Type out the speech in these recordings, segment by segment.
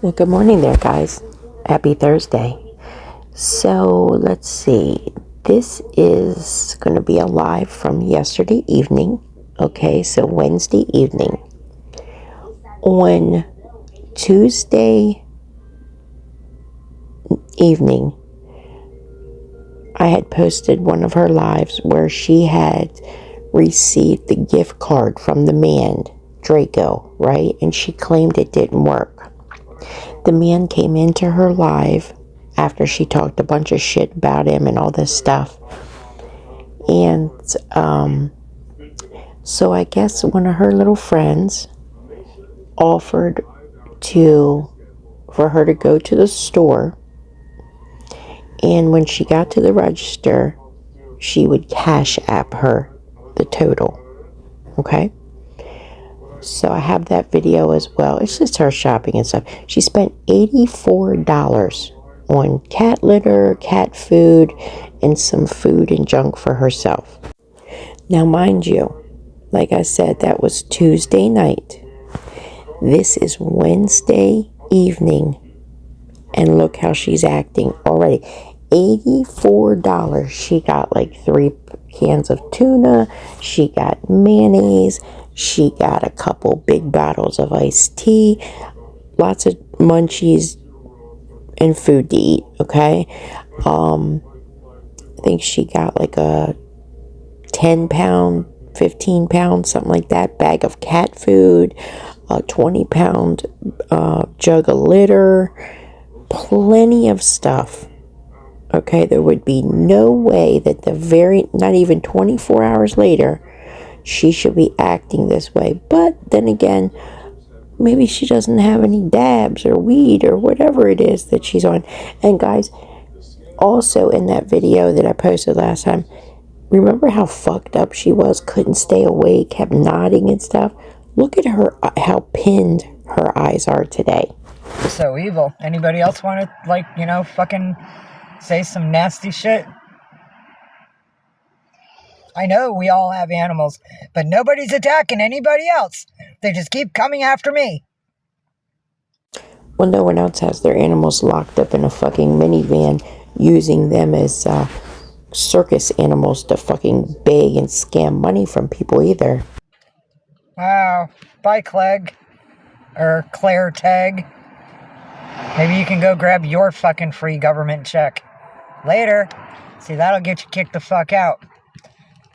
Well, good morning there, guys. Happy Thursday. So, let's see. This is going to be a live from yesterday evening. Okay, so Wednesday evening. On Tuesday evening, I had posted one of her lives where she had received the gift card from the man, Draco, right? And she claimed it didn't work. The man came into her live after she talked a bunch of shit about him and all this stuff. And so I guess one of her little friends offered for her to go to the store, and when she got to the register, she would Cash App her the total. Okay? So I have that video as well. It's just her shopping and stuff. She spent $84 on cat litter, cat food, and some food and junk for herself. Now, mind you, like I said, that was Tuesday night. This is Wednesday evening. And look how she's acting already. $84. She got like 3 cans of tuna. She got mayonnaise. She got a couple big bottles of iced tea. Lots of munchies and food to eat, okay? I think she got like a 10-pound, 15-pound, something like that, bag of cat food, a 20-pound jug of litter, plenty of stuff. Okay, there would be no way that not even 24 hours later, she should be acting this way. But then again, maybe she doesn't have any dabs or weed or whatever it is that she's on. And guys, also in that video that I posted last time, remember how fucked up she was, couldn't stay awake, kept nodding and stuff? Look at her, how pinned her eyes are today. So evil. Anybody else want to, fucking say some nasty shit? I know we all have animals, but nobody's attacking anybody else. They just keep coming after me. Well, no one else has their animals locked up in a fucking minivan, using them as circus animals to fucking beg and scam money from people either. Wow. Bye, Clegg. Or Claire Tag. Maybe you can go grab your fucking free government check. Later. See, that'll get you kicked the fuck out.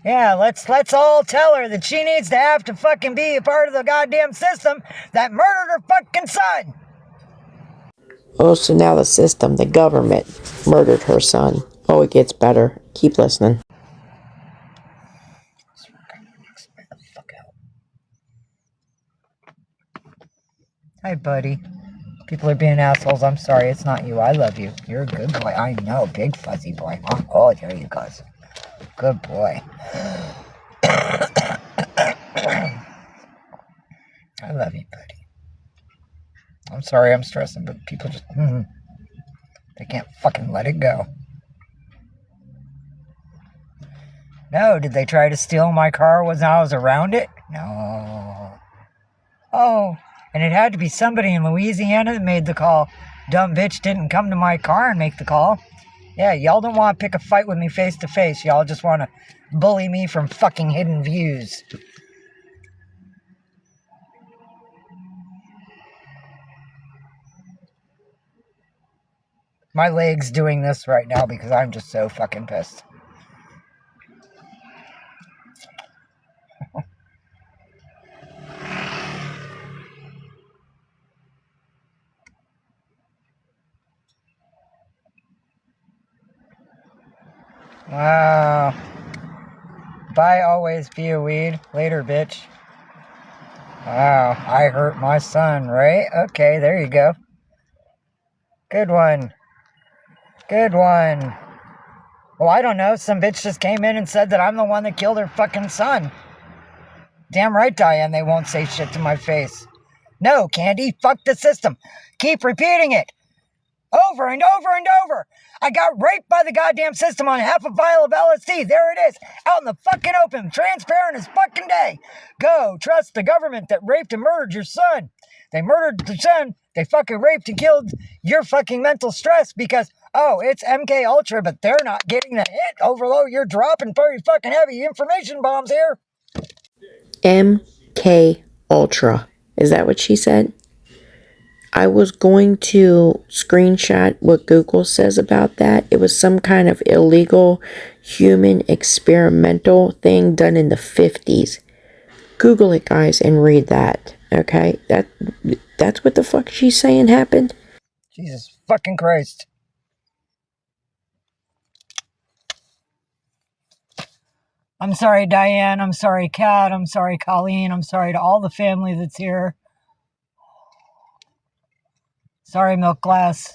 Yeah, let's all tell her that she needs to have to fucking be a part of the goddamn system that murdered her fucking son. Oh, so now the system, the government, murdered her son. Oh, it gets better. Keep listening. Hi, buddy. People are being assholes. I'm sorry. It's not you. I love you. You're a good boy. I know. Big fuzzy boy. Huh? Oh, there you go. Good boy. I love you, buddy. I'm sorry I'm stressing, but people just... they can't fucking let it go. No, did they try to steal my car when I was around it? No. Oh, and it had to be somebody in Louisiana that made the call. Dumb bitch didn't come to my car and make the call. Yeah, y'all don't want to pick a fight with me face to face. Y'all just want to bully me from fucking hidden views. My leg's doing this right now because I'm just so fucking pissed. Wow. Bye, always be a weed. Later, bitch. Wow, I hurt my son, right? Okay, there you go. Good one. Good one. Well, I don't know. Some bitch just came in and said that I'm the one that killed her fucking son. Damn right, Diane, they won't say shit to my face. No, Candy, fuck the system. Keep repeating it. Over and over and over. I got raped by the goddamn system on half a vial of LSD. There it is. Out in the fucking open. Transparent as fucking day. Go. Trust the government that raped and murdered your son. They murdered the son. They fucking raped and killed your fucking mental stress because, oh, it's MK Ultra, but they're not getting the hit. Overload, you're dropping very fucking heavy information bombs here. MK Ultra. Is that what she said? I was going to screenshot what Google says about that. It was some kind of illegal human experimental thing done in the 50s. Google it, guys, and read that. Okay? That's what the fuck she's saying happened? Jesus fucking Christ. I'm sorry, Diane. I'm sorry, Kat. I'm sorry, Colleen. I'm sorry to all the family that's here. Sorry, Milk Glass.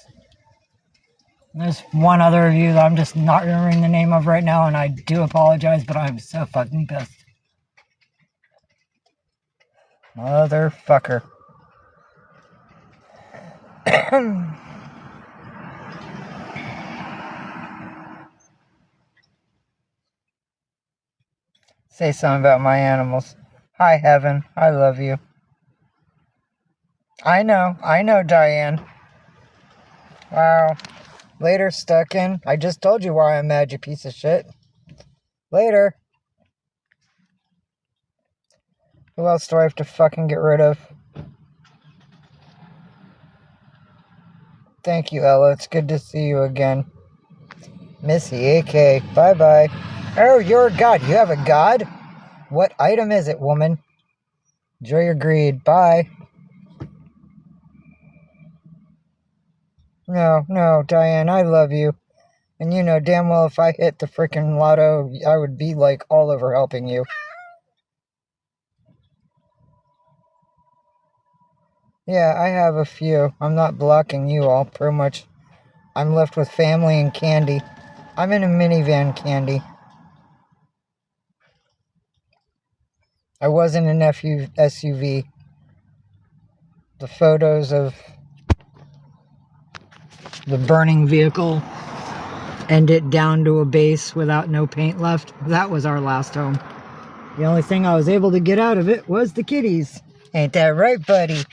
There's one other of you that I'm just not remembering the name of right now, and I do apologize, but I'm so fucking pissed. Motherfucker. Say something about my animals. Hi, Heaven. I love you. I know, Diane. Wow. Later, stuck in. I just told you why I'm mad, you piece of shit. Later. Who else do I have to fucking get rid of? Thank you, Ella. It's good to see you again. Missy, AK. Bye-bye. Oh, you're a god. You have a god? What item is it, woman? Enjoy your greed. Bye. No, Diane, I love you. And you know damn well if I hit the frickin' lotto, I would be, like, all over helping you. Yeah, I have a few. I'm not blocking you all, pretty much. I'm left with family and Candy. I'm in a minivan, Candy. I was in an SUV. The photos of the burning vehicle and it down to a base without no paint left. That was our last home. The only thing I was able to get out of it was the kitties. Ain't that right, buddy?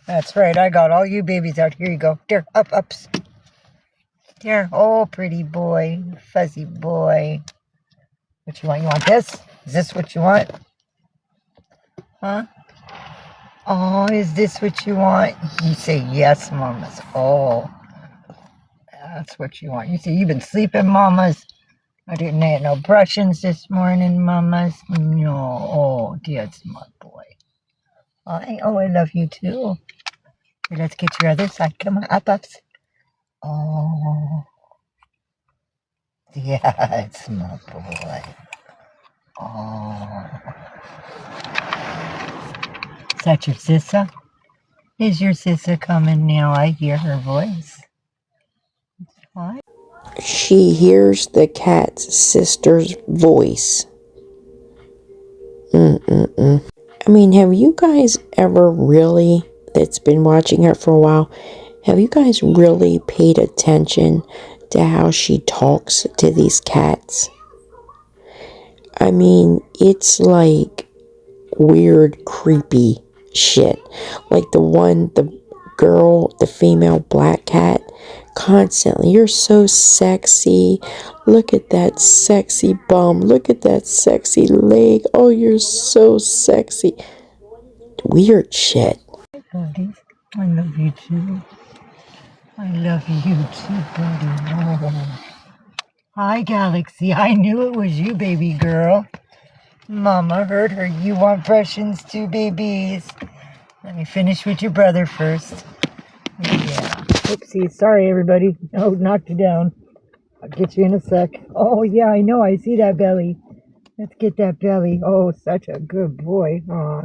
That's right, I got all you babies out. Here you go. There, ups. There, oh, pretty boy. Fuzzy boy. What you want? You want this? Is this what you want? Huh? Oh, is this what you want? You say yes, mamas. Oh, that's what you want. You say you've been sleeping, mamas. I didn't eat no brushings this morning, mamas. No. Oh, that's my boy. Oh, I love you too. Here, let's get your other side. Come on, ups. Oh, yeah, it's my boy. Oh. Is that your sissa? Is your sissa coming now? I hear her voice. What? She hears the cat's sister's voice. I mean, have you guys ever really, that's been watching her for a while, have you guys really paid attention to how she talks to these cats? I mean, it's like weird, creepy shit. Like the girl, the female black cat, constantly, you're so sexy. Look at that sexy bum. Look at that sexy leg. Oh, you're so sexy. Weird shit. Hi, buddies. I love you too. I love you too, buddy. Oh. Hi, Galaxy. I knew it was you, baby girl. Mama heard her. You want brushings too, babies? Let me finish with your brother first. Yeah. Oopsie. Sorry, everybody. Oh, knocked you down. I'll get you in a sec. Oh, yeah, I know. I see that belly. Let's get that belly. Oh, such a good boy. Aw.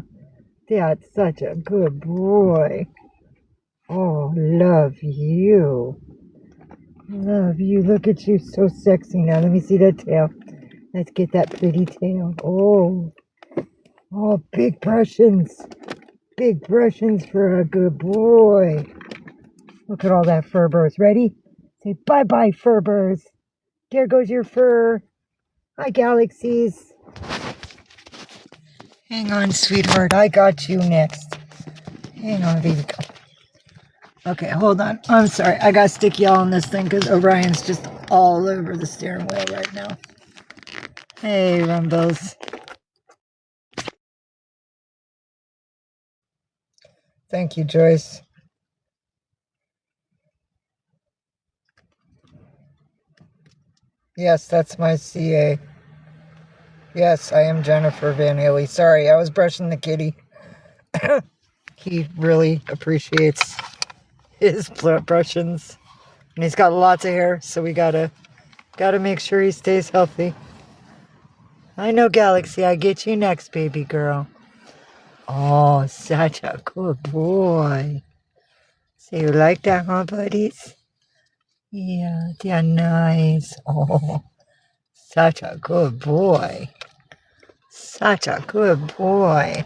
That's such a good boy. Oh, love you. Love you. Look at you. So sexy now. Let me see that tail. Let's get that pretty tail. Oh. Oh, big brushings. Big brushings for a good boy. Look at all that fur burrs. Ready? Say bye-bye, fur burrs. There goes your fur. Hi, galaxies. Hang on, sweetheart. I got you next. Hang on, baby. Okay, hold on. I'm sorry. I got sticky all on this thing because Orion's just all over the steering wheel right now. Hey, Rumbles. Thank you, Joyce. Yes, that's my CA. Yes, I am Jennifer Van Haley. Sorry, I was brushing the kitty. He really appreciates his brushings. And he's got lots of hair, so we gotta make sure he stays healthy. I know, Galaxy. I get you next, baby girl. Oh, such a good boy. So you like that, huh, buddies? Yeah, they're nice. Oh, such a good boy. Such a good boy.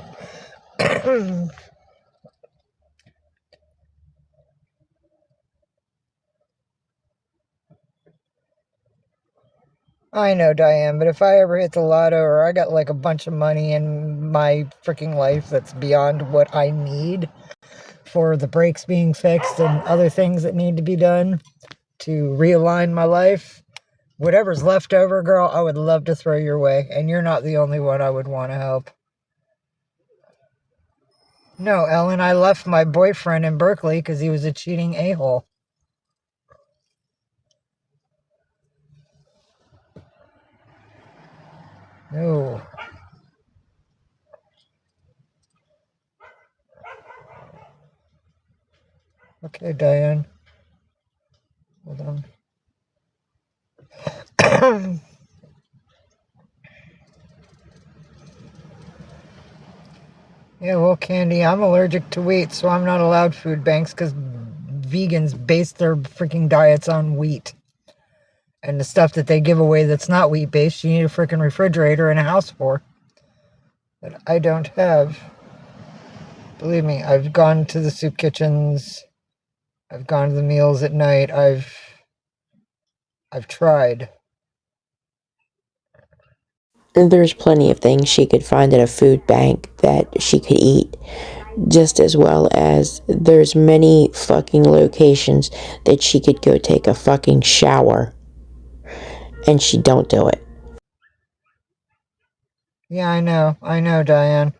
I know, Diane, but if I ever hit the lotto or I got like a bunch of money in my freaking life that's beyond what I need for the brakes being fixed and other things that need to be done to realign my life, whatever's left over, girl, I would love to throw your way. And you're not the only one I would want to help. No, Ellen, I left my boyfriend in Berkeley because he was a cheating a-hole. No. Okay, Diane. Hold on. Yeah, well, Candy, I'm allergic to wheat, so I'm not allowed food banks because vegans base their freaking diets on wheat. And the stuff that they give away that's not wheat-based, you need a freaking refrigerator and a house for. That I don't have. Believe me, I've gone to the soup kitchens. I've gone to the meals at night. I've tried. And there's plenty of things she could find at a food bank that she could eat, just as well as there's many fucking locations that she could go take a fucking shower, and she don't do it. Yeah, I know, Diane.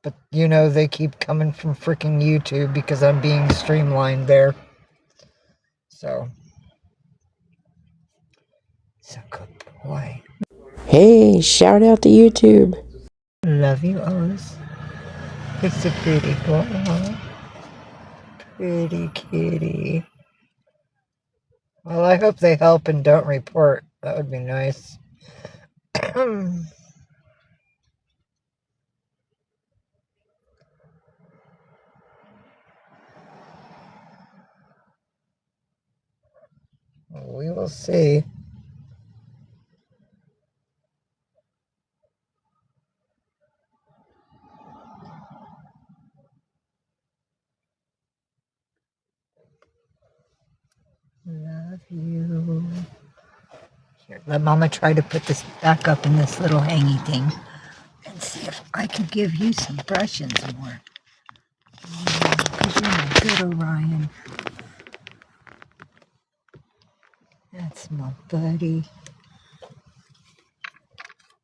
But, you know, they keep coming from freaking YouTube because I'm being streamlined there. So good boy. Hey, shout out to YouTube. Love you, Oz. It's a pretty boy, huh? Pretty kitty. Well, I hope they help and don't report. That would be nice. We will see. Love you. Here, let Mama try to put this back up in this little hangy thing and see if I can give you some brushings more. Because you're my good Orion. That's my buddy.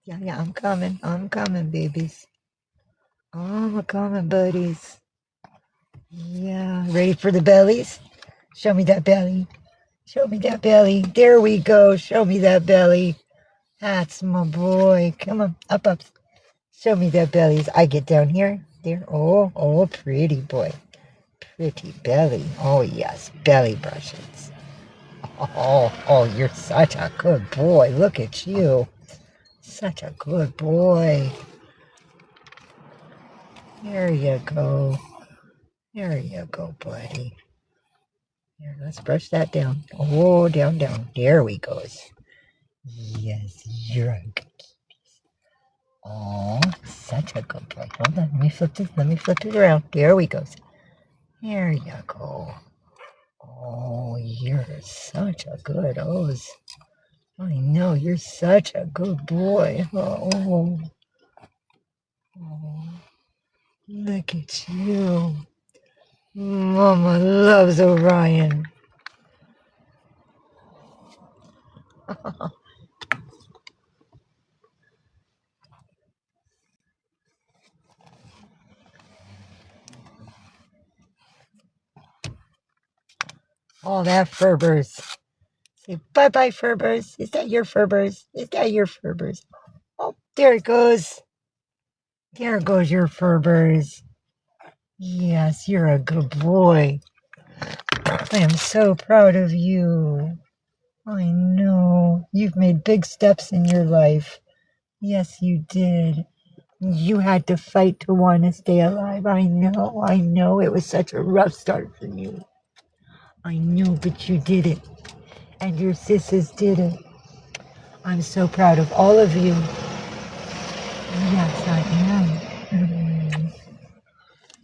Yeah, I'm coming. I'm coming, babies. I'm coming, buddies. Yeah, ready for the bellies? Show me that belly. Show me that belly. There we go. Show me that belly. That's my boy. Come on, up. Show me that bellies. I get down here. There. Oh, pretty boy. Pretty belly. Oh, yes, belly brushes. Oh, you're such a good boy. Look at you. Such a good boy. There you go. There you go, buddy. Here, let's brush that down. Oh, down. There we go. Yes, you're a good. Oh, such a good boy. Hold on, let me flip it around. There we go. There you go. Oh, you're such a good Oz. I know, you're such a good boy. Oh, oh, look at you. Mama loves Orion. All that Ferbers. Say bye-bye, Ferbers. Is that your Ferbers? Is that your Ferbers? Oh, there it goes. There goes your Ferbers. Yes, you're a good boy. I am so proud of you. I know. You've made big steps in your life. Yes, you did. You had to fight to want to stay alive. I know. It was such a rough start for you. I know, but you did it. And your sisters did it. I'm so proud of all of you. Yes, I am.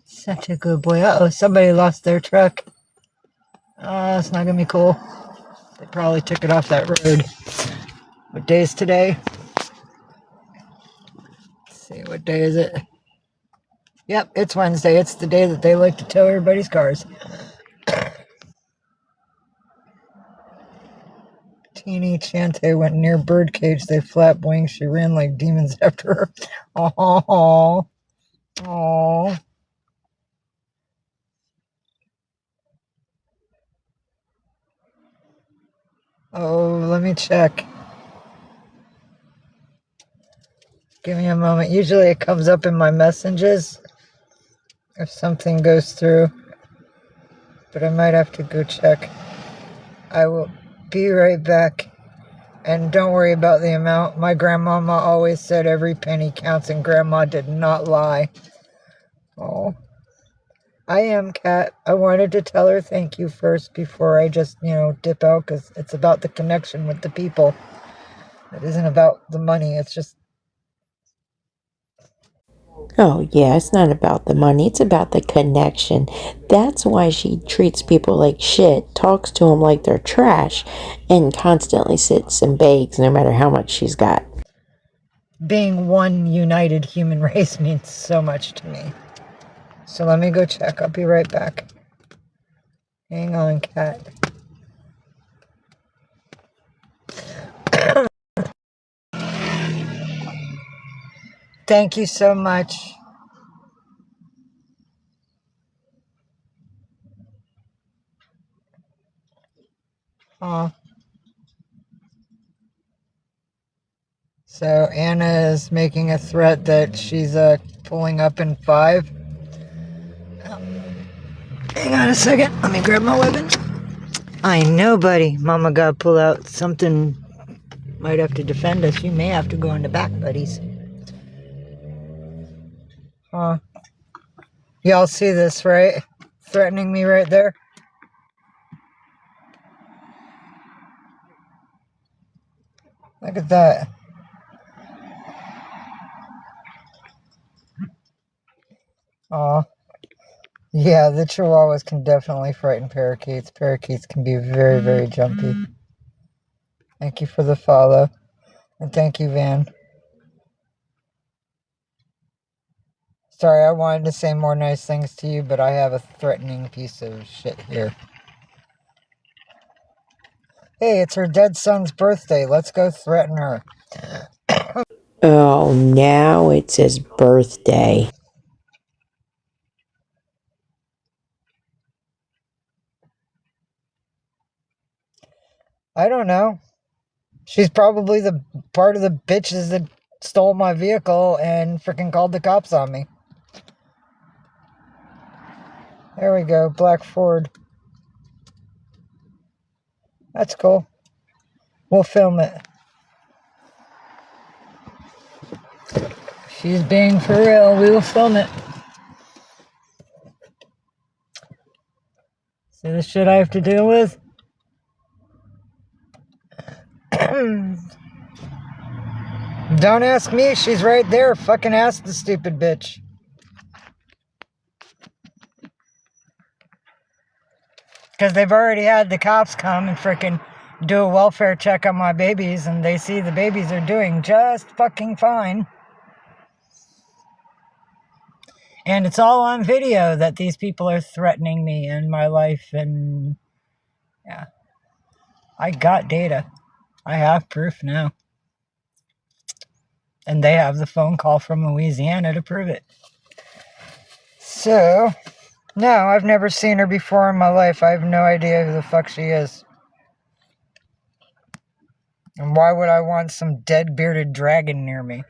Such a good boy. Uh-oh, somebody lost their truck. Oh, it's not going to be cool. They probably took it off that road. What day is today? Let's see, what day is it? Yep, it's Wednesday. It's the day that they like to tow everybody's cars. Teeny Chante went near birdcage. They flap wings. She ran like demons after her. Oh, oh. Oh, let me check. Give me a moment. Usually it comes up in my messages if something goes through, but I might have to go check. I will be right back. And don't worry about the amount. My grandmama always said every penny counts, and Grandma did not lie. Oh, I am, Kat. I wanted to tell her thank you first before I just, dip out, because it's about the connection with the people. It isn't about the money. It's just... Oh, yeah, it's not about the money. It's about the connection. That's why she treats people like shit, talks to them like they're trash, and constantly sits and begs no matter how much she's got. Being one united human race means so much to me. So let me go check. I'll be right back. Hang on, Kat. Thank you so much. Oh. So Anna is making a threat that she's pulling up in 5. Hang on a second. Let me grab my weapon. I know, buddy. Mama got to pull out something. Might have to defend us. You may have to go in the back, buddies. Huh. Y'all see this, right? Threatening me right there. Look at that. Aw. Yeah, the Chihuahuas can definitely frighten parakeets. Parakeets can be very, very jumpy. Thank you for the follow. And thank you, Van. Sorry, I wanted to say more nice things to you, but I have a threatening piece of shit here. Hey, it's her dead son's birthday. Let's go threaten her. Oh, now it's his birthday. I don't know. She's probably the part of the bitches that stole my vehicle and freaking called the cops on me. There we go, Black Ford. That's cool. We'll film it. She's being for real. We will film it. See the shit I have to deal with? Don't ask me, she's right there. Fucking ask the stupid bitch. Because they've already had the cops come and frickin' do a welfare check on my babies, and they see the babies are doing just fucking fine. And it's all on video that these people are threatening me and my life, and yeah. I got data. I have proof now. And they have the phone call from Louisiana to prove it. So, no, I've never seen her before in my life. I have no idea who the fuck she is. And why would I want some dead bearded dragon near me?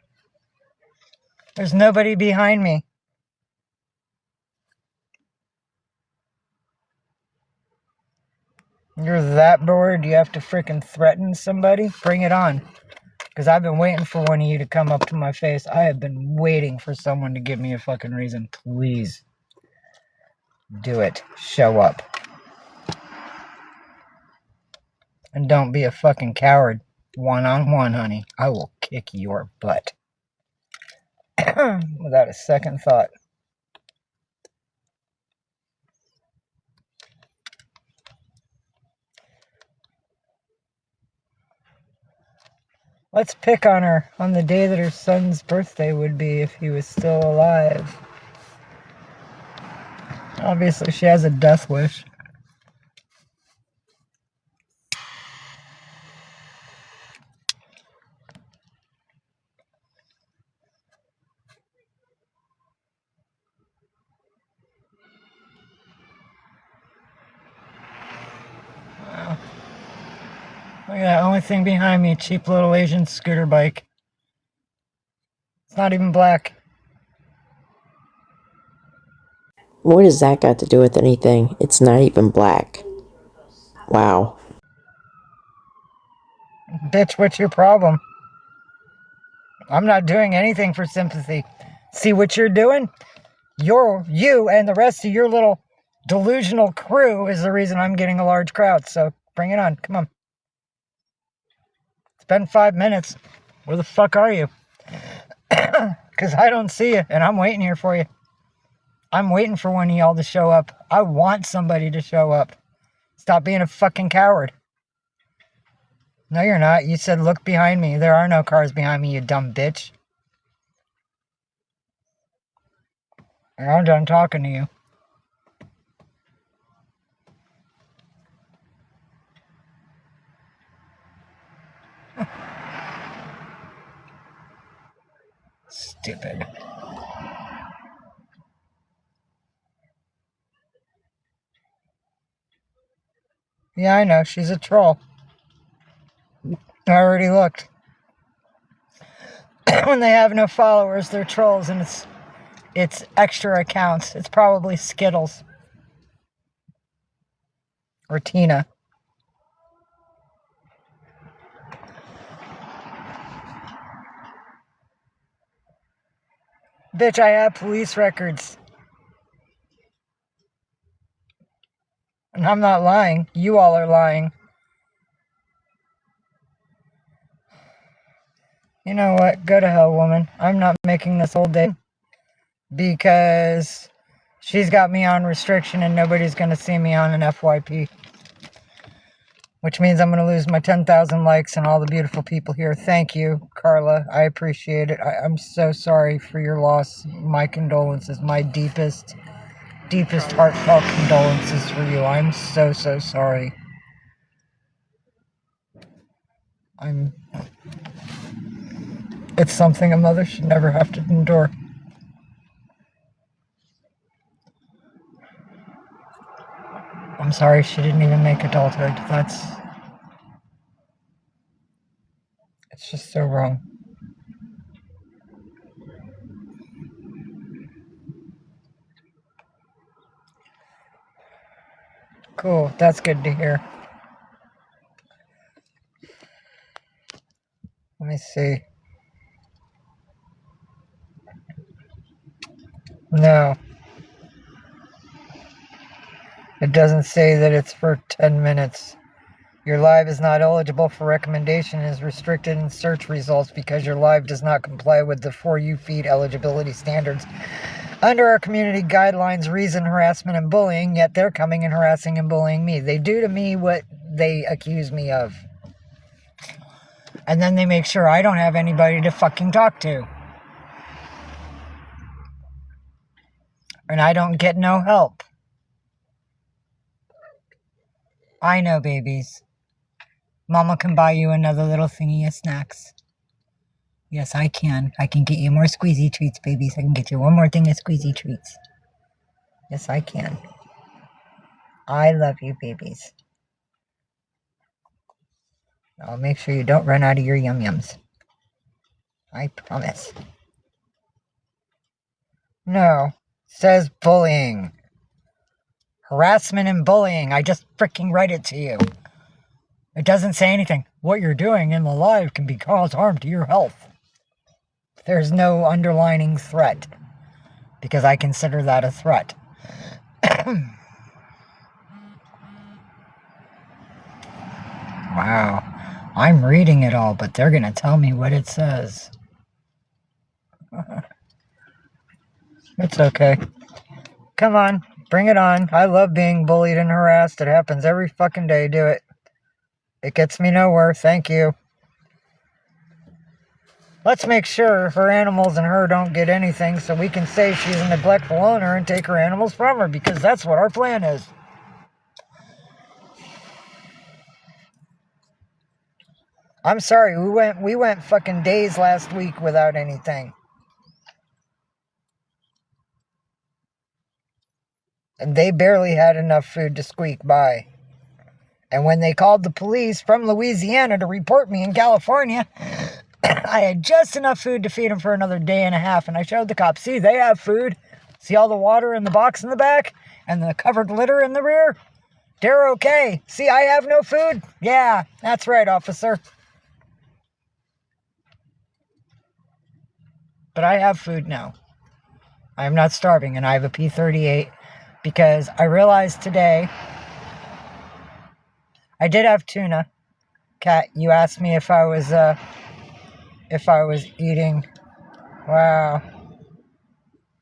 There's nobody behind me. You're that bored you have to frickin' threaten somebody? Bring it on. Because I've been waiting for one of you to come up to my face. I have been waiting for someone to give me a fucking reason. Please. Do it. Show up. And don't be a fucking coward. One-on-one, honey. I will kick your butt. Without a second thought. Let's pick on her on the day that her son's birthday would be if he was still alive. Obviously, she has a death wish. Wow. Look at that, only thing behind me, cheap little Asian scooter bike. It's not even black. What has that got to do with anything? It's not even black. Wow. Bitch, what's your problem? I'm not doing anything for sympathy. See what you're doing? You and the rest of your little delusional crew is the reason I'm getting a large crowd. So bring it on. Come on. It's been 5 minutes. Where the fuck are you? Because I don't see you, and I'm waiting here for you. I'm waiting for one of y'all to show up. I want somebody to show up. Stop being a fucking coward. No, you're not. You said look behind me. There are no cars behind me, you dumb bitch. I'm done talking to you. Stupid. Yeah, I know. She's a troll. I already looked. When they have no followers, they're trolls, and it's extra accounts. It's probably Skittles. Or Tina. Bitch, I have police records. And I'm not lying. You all are lying. You know what? Go to hell, woman. I'm not making this whole day. Because she's got me on restriction and nobody's going to see me on an FYP. Which means I'm going to lose my 10,000 likes and all the beautiful people here. Thank you, Carla. I appreciate it. I'm so sorry for your loss. My condolences. My deepest heartfelt condolences for you. I'm so sorry. It's something a mother should never have to endure. I'm sorry she didn't even make adulthood. It's just so wrong. Cool, that's good to hear. Let me see. No. It doesn't say that it's for 10 minutes. Your live is not eligible for recommendation and is restricted in search results because your live does not comply with the For You feed eligibility standards. Under our community guidelines, reason harassment and bullying, yet they're coming and harassing and bullying me. They do to me what they accuse me of. And then they make sure I don't have anybody to fucking talk to. And I don't get no help. I know, babies. Mama can buy you another little thingy of snacks. Yes, I can. I can get you more squeezy treats, babies. I can get you one more thing of squeezy treats. Yes, I can. I love you, babies. I'll make sure you don't run out of your yum-yums. I promise. No. Says bullying. Harassment and bullying. I just freaking read it to you. It doesn't say anything. What you're doing in the live can cause harm to your health. There's no underlining threat. Because I consider that a threat. Wow. I'm reading it all, but they're going to tell me what it says. It's okay. Come on. Bring it on. I love being bullied and harassed. It happens every fucking day. Do it. It gets me nowhere. Thank you. Let's make sure her animals and her don't get anything so we can say she's a neglectful owner and take her animals from her, because that's what our plan is. I'm sorry, we went fucking days last week without anything. And they barely had enough food to squeak by. And when they called the police from Louisiana to report me in California, I had just enough food to feed them for another day and a half. And I showed the cops, see, they have food. See all the water in the box in the back? And the covered litter in the rear? They're okay. See, I have no food? Yeah, that's right, officer. But I have food now. I am not starving, and I have a P38 because I realized today I did have tuna. Kat, you asked me if I was eating. Wow.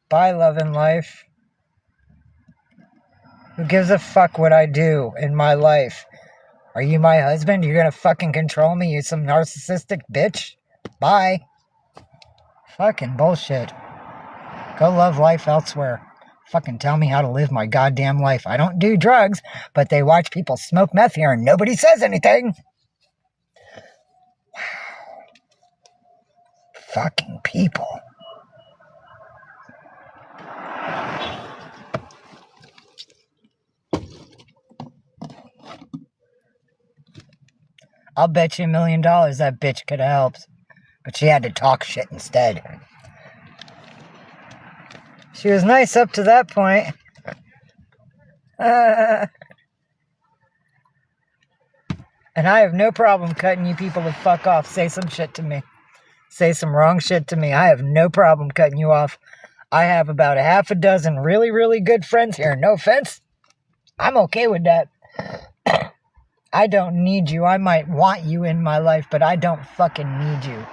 Bye, love and life. Who gives a fuck what I do in my life? Are you my husband? You're gonna fucking control me, you some narcissistic bitch? Bye. Fucking bullshit. Go love life elsewhere. Fucking tell me how to live my goddamn life. I don't do drugs, but they watch people smoke meth here and nobody says anything. Wow. Fucking people. I'll bet you $1 million that bitch could have helped. But she had to talk shit instead. She was nice up to that point. And I have no problem cutting you people to fuck off. Say some shit to me. Say some wrong shit to me. I have no problem cutting you off. I have about a half a dozen really, really good friends here. No offense. I'm okay with that. I don't need you. I might want you in my life, but I don't fucking need you.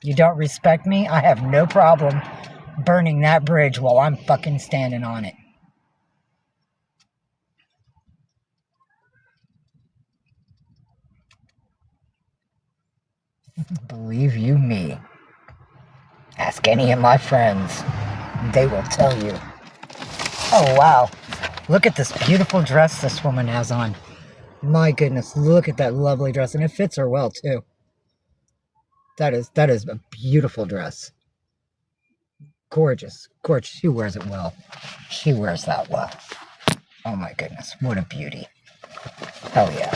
You don't respect me? I have no problem burning that bridge while I'm fucking standing on it. Believe you me. Ask any of my friends. They will tell you. Oh, wow. Look at this beautiful dress this woman has on. My goodness, look at that lovely dress. And it fits her well, too. That is a beautiful dress. Gorgeous. Gorgeous. She wears it well. She wears that well. Oh my goodness. What a beauty. Hell yeah.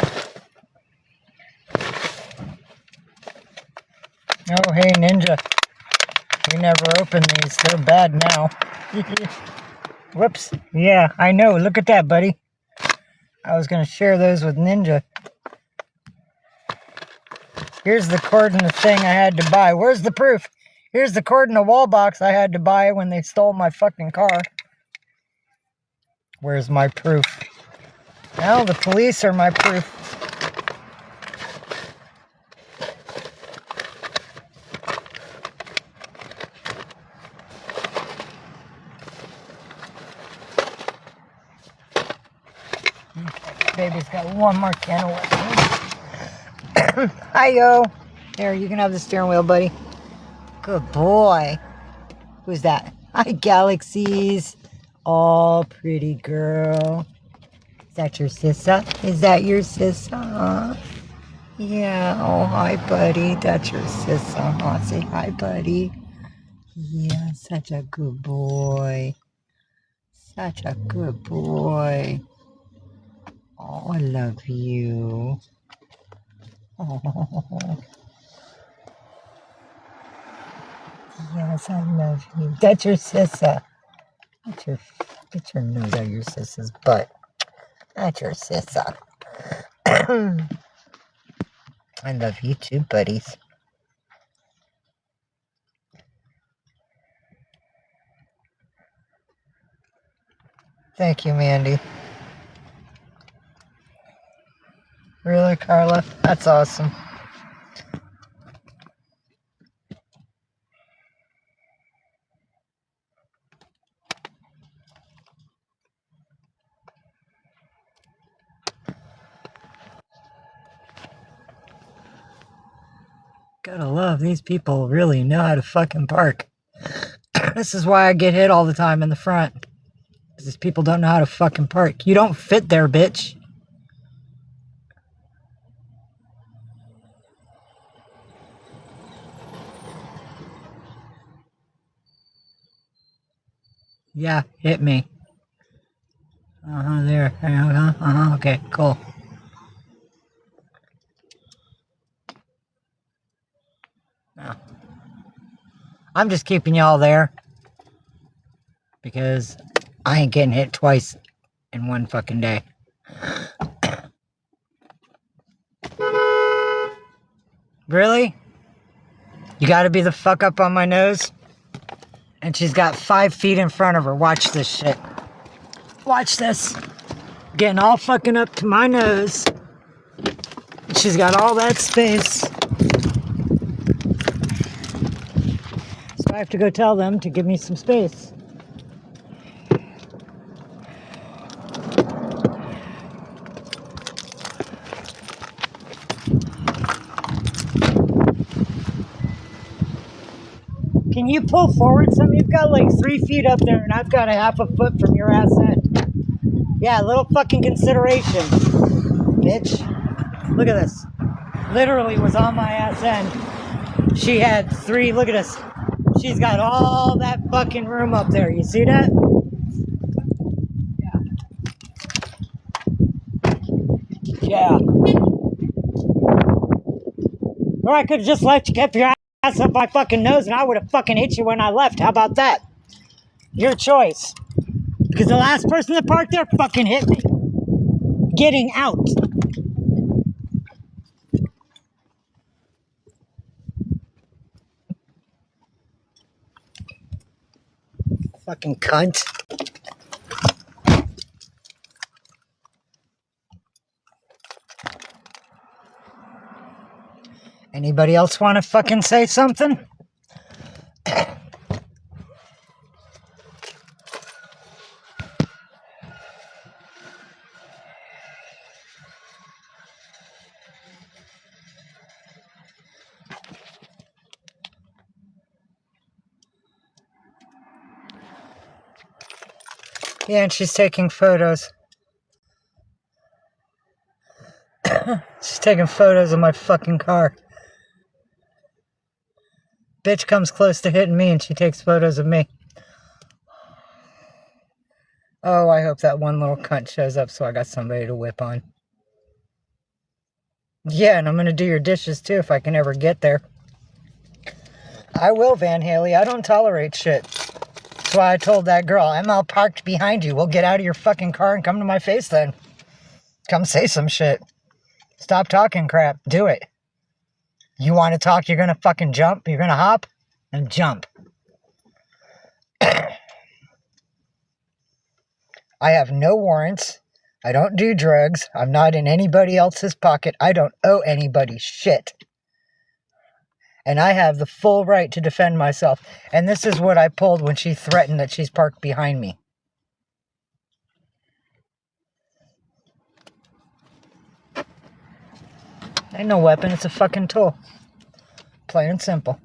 Oh, hey, Ninja. We never opened these. They're bad now. Whoops. Yeah, I know. Look at that, buddy. I was going to share those with Ninja. Here's the cord and the thing I had to buy. Where's the proof? Here's the cord and the wall box I had to buy when they stole my fucking car. Where's my proof? Well, the police are my proof. baby's got one more can of work. Hi-yo. There, you can have the steering wheel, buddy. Good boy. Who's that? Hi, Galaxies. Oh, pretty girl. Is that your sissa? Is that your sissa? Yeah. Oh, hi, buddy. That's your sissa. Oh, say hi, buddy. Yeah, such a good boy. Such a good boy. Oh, I love you. Oh, yes, I love you. That's your sissa. Get your nose out of your sissa's butt. That's your sissa. I love you too, buddies. Thank you, Mandy. Really, Carla? That's awesome. Gotta love these people really know how to fucking park. This is why I get hit all the time in the front. Because these people don't know how to fucking park. You don't fit there, bitch. Yeah, hit me. There. Okay, cool. No. I'm just keeping y'all there. Because I ain't getting hit twice in one fucking day. Really? You gotta be the fuck up on my nose? And she's got 5 feet in front of her. Watch this shit. Watch this. Getting all fucking up to my nose. She's got all that space. So I have to go tell them to give me some space. Can you pull forward some? You've got like 3 feet up there and I've got a half a foot from your ass end. Yeah, a little fucking consideration, bitch. Look at this. Literally was on my ass end. She had 3, look at this. She's got all that fucking room up there. You see that? Yeah. Or I could have just let you keep your ass up my fucking nose and I would have fucking hit you when I left. How about that? Your choice. Because the last person that parked there fucking hit me. Getting out. Fucking cunt. Anybody else want to fucking say something? Yeah, and she's taking photos. She's taking photos of my fucking car. Bitch comes close to hitting me and she takes photos of me. Oh, I hope that one little cunt shows up so I got somebody to whip on. Yeah, and I'm gonna do your dishes too if I can ever get there. I will, Van Haley. I don't tolerate shit. That's why I told that girl, I'm all parked behind you. We'll get out of your fucking car and come to my face then. Come say some shit. Stop talking crap. Do it. You want to talk, you're gonna fucking jump? You're gonna hop? And jump. I have no warrants. I don't do drugs. I'm not in anybody else's pocket. I don't owe anybody shit. And I have the full right to defend myself. And this is what I pulled when she threatened that she's parked behind me. Ain't no weapon, it's a fucking tool. Plain and simple.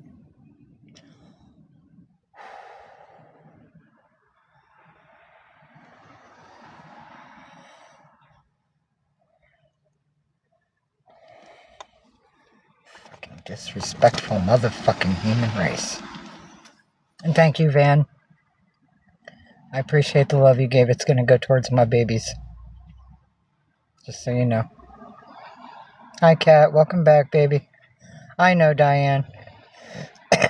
Fucking disrespectful motherfucking human race. And thank you, Van. I appreciate the love you gave. It's gonna go towards my babies. Just so you know. Hi, Kat. Welcome back, baby. I know, Diane.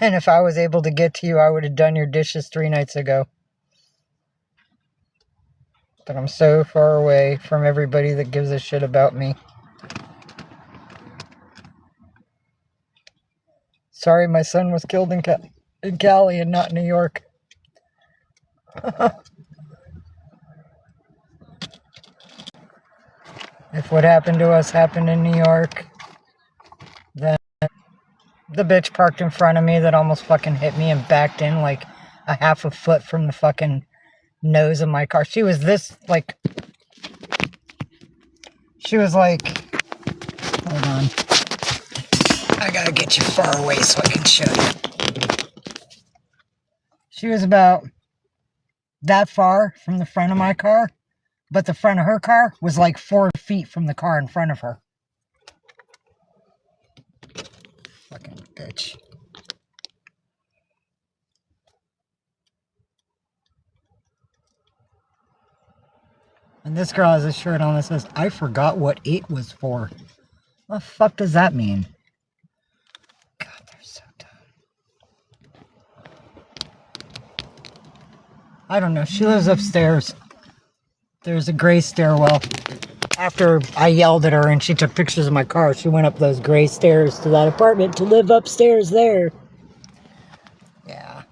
And if I was able to get to you, I would have done your dishes 3 nights ago. But I'm so far away from everybody that gives a shit about me. Sorry my son was killed in Cali and not New York. If what happened to us happened in New York, then the bitch parked in front of me that almost fucking hit me and backed in like a half a foot from the fucking nose of my car. She was like, hold on. I gotta get you far away so I can show you. She was about that far from the front of my car, but the front of her car was like 4 feet from the car in front of her. Fucking bitch. And this girl has a shirt on that says, I forgot what 8 was for. What the fuck does that mean? God, they're so dumb. I don't know. She lives upstairs. There's a gray stairwell. After I yelled at her and she took pictures of my car, she went up those gray stairs to that apartment to live upstairs there. Yeah.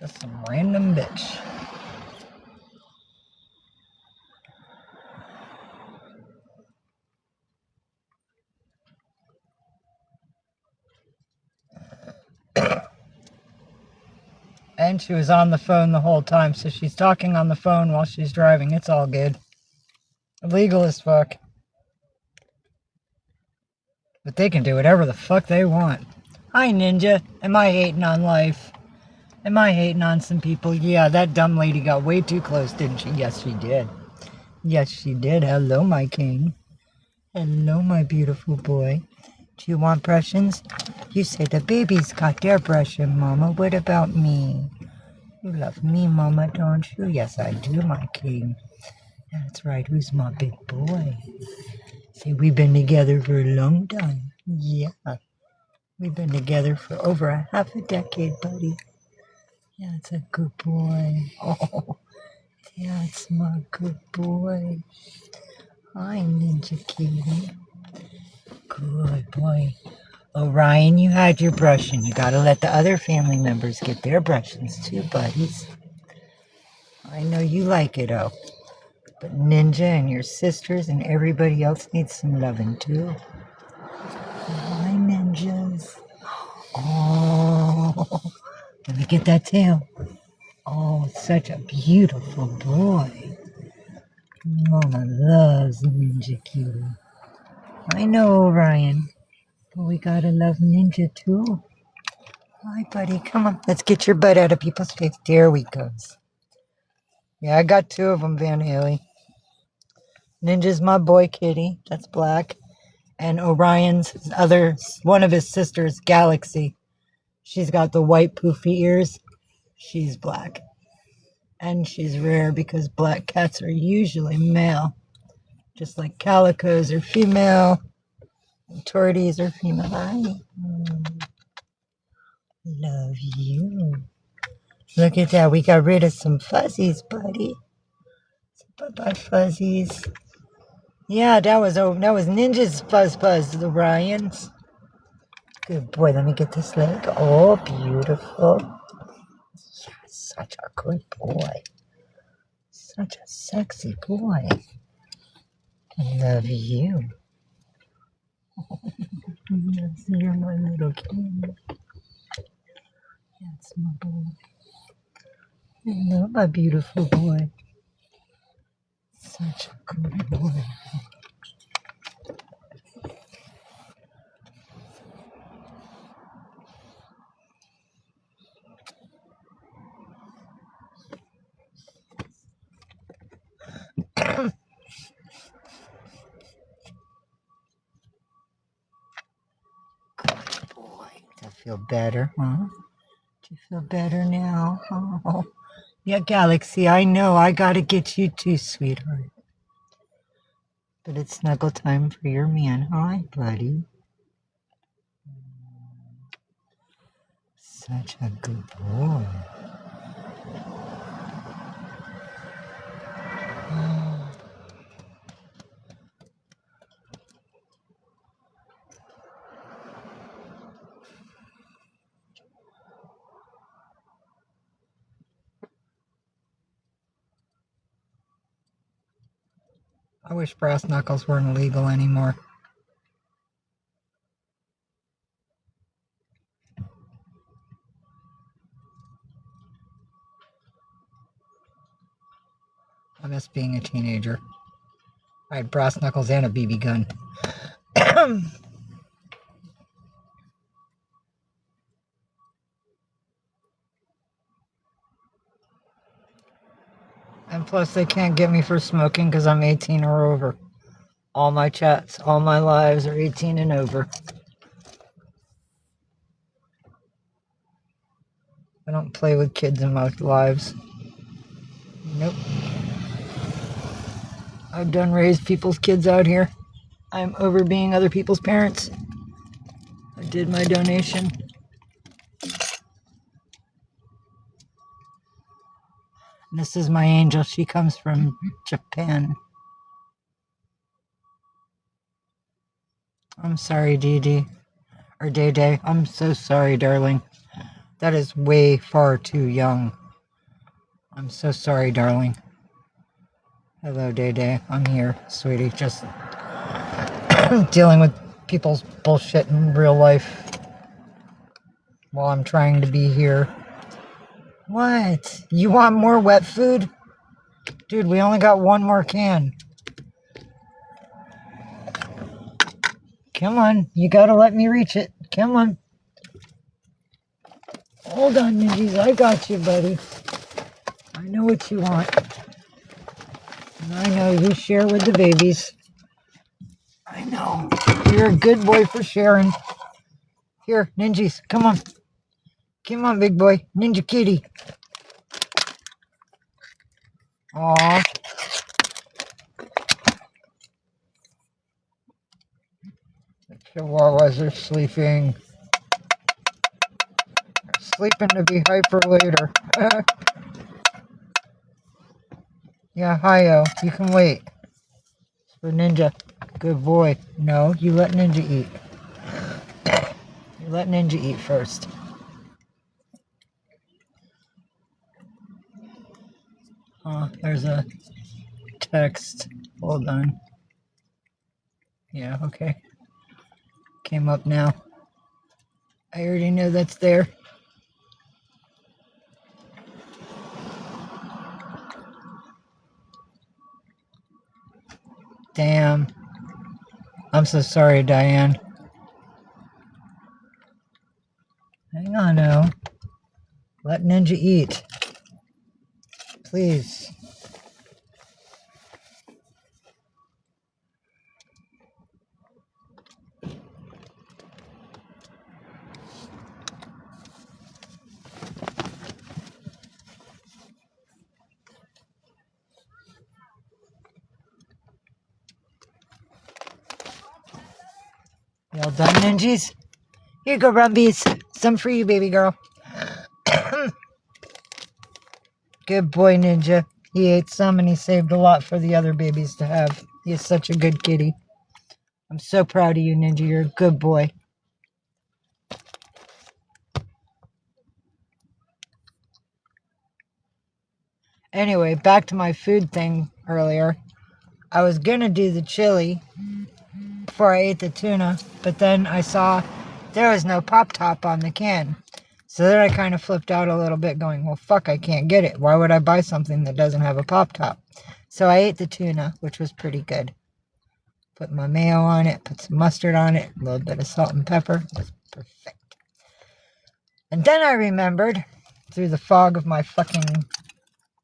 Just some random bitch. And she was on the phone the whole time, so she's talking on the phone while she's driving. It's all good. Illegal as fuck. But they can do whatever the fuck they want. Hi, Ninja. Am I hating on life? Am I hating on some people? Yeah, that dumb lady got way too close, didn't she? Yes, she did. Yes, she did. Hello, my king. Hello, my beautiful boy. Do you want brushings? You say the baby's got their brushing, Mama. What about me? You love me, Mama, don't you? Yes, I do, my king. That's right. Who's my big boy? See, we've been together for a long time. Yeah. We've been together for over a half a decade, buddy. Yeah, it's a good boy. Oh, yeah, it's my good boy. Hi, Ninja Kitty. Good boy. Orion, you had your brushing. You gotta let the other family members get their brushings too, buddies. I know you like it, oh. But Ninja and your sisters and everybody else needs some loving too. Hi, Ninjas. Oh, let me get that tail. Oh, such a beautiful boy. Mama loves Ninja Cutie. I know, Orion. But we gotta love Ninja too. Hi, buddy. Come on. Let's get your butt out of people's face. There we go. Yeah, I got 2 of them, Van Haley. Ninja's my boy, Kitty. That's black. And Orion's one of his sisters, Galaxy. She's got the white poofy ears. She's black. And she's rare because black cats are usually male. Just like calicos are female. And torties are female. Hi. Love you. Look at that. We got rid of some fuzzies, buddy. Bye-bye, fuzzies. Yeah, that was Ninja's Fuzz, the Ryans. Good boy. Let me get this leg. Oh, beautiful. Yeah, such a good boy. Such a sexy boy. I love you. Yes, you're my little king. That's my boy. Hello, my beautiful boy. Such a good boy. Good boy. Does that feel better, huh? Do you feel better now? Oh. Yeah, Galaxy, I know. I gotta get you too, sweetheart. But it's snuggle time for your man. Hi, buddy. Such a good boy. I wish brass knuckles weren't illegal anymore. I miss being a teenager. I had brass knuckles and a BB gun. And plus, they can't get me for smoking because I'm 18 or over. All my chats, all my lives are 18 and over. I don't play with kids in my lives. Nope. I've done raised people's kids out here. I'm over being other people's parents. I did my donation. And this is my angel. She comes from Japan. I'm sorry, Dee Dee. Or Day Day. I'm so sorry, darling. That is way far too young. I'm so sorry, darling. Hello, Day Day. I'm here, sweetie. Just dealing with people's bullshit in real life while I'm trying to be here. What? You want more wet food? Dude, we only got one more can. Come on. You gotta let me reach it. Come on. Hold on, Ninjas. I got you, buddy. I know what you want. And I know you share with the babies. I know. You're a good boy for sharing. Here, Ninjas, come on. Come on, big boy. Ninja kitty. Aww. The chihuahuas are sleeping. They're sleeping to be hyper later. Yeah, hi-yo. You can wait. For Ninja. Good boy. No, you let Ninja eat. You let Ninja eat first. There's a text. Hold on. Yeah, okay. Came up now. I already know that's there. Damn. I'm so sorry, Diane. Hang on now. Let Ninja eat. Please. You all done, Ninjas? Here you go, Rumbies. Some for you, baby girl. Good boy, Ninja. He ate some and he saved a lot for the other babies to have. He is such a good kitty. I'm so proud of you, Ninja. You're a good boy. Anyway, back to my food thing earlier. I was gonna do the chili before I ate the tuna, but then I saw there was no pop top on the can. So then I kind of flipped out a little bit going, well, fuck, I can't get it. Why would I buy something that doesn't have a pop top? So I ate the tuna, which was pretty good. Put my mayo on it, put some mustard on it, a little bit of salt and pepper. It was perfect. And then I remembered, through the fog of my fucking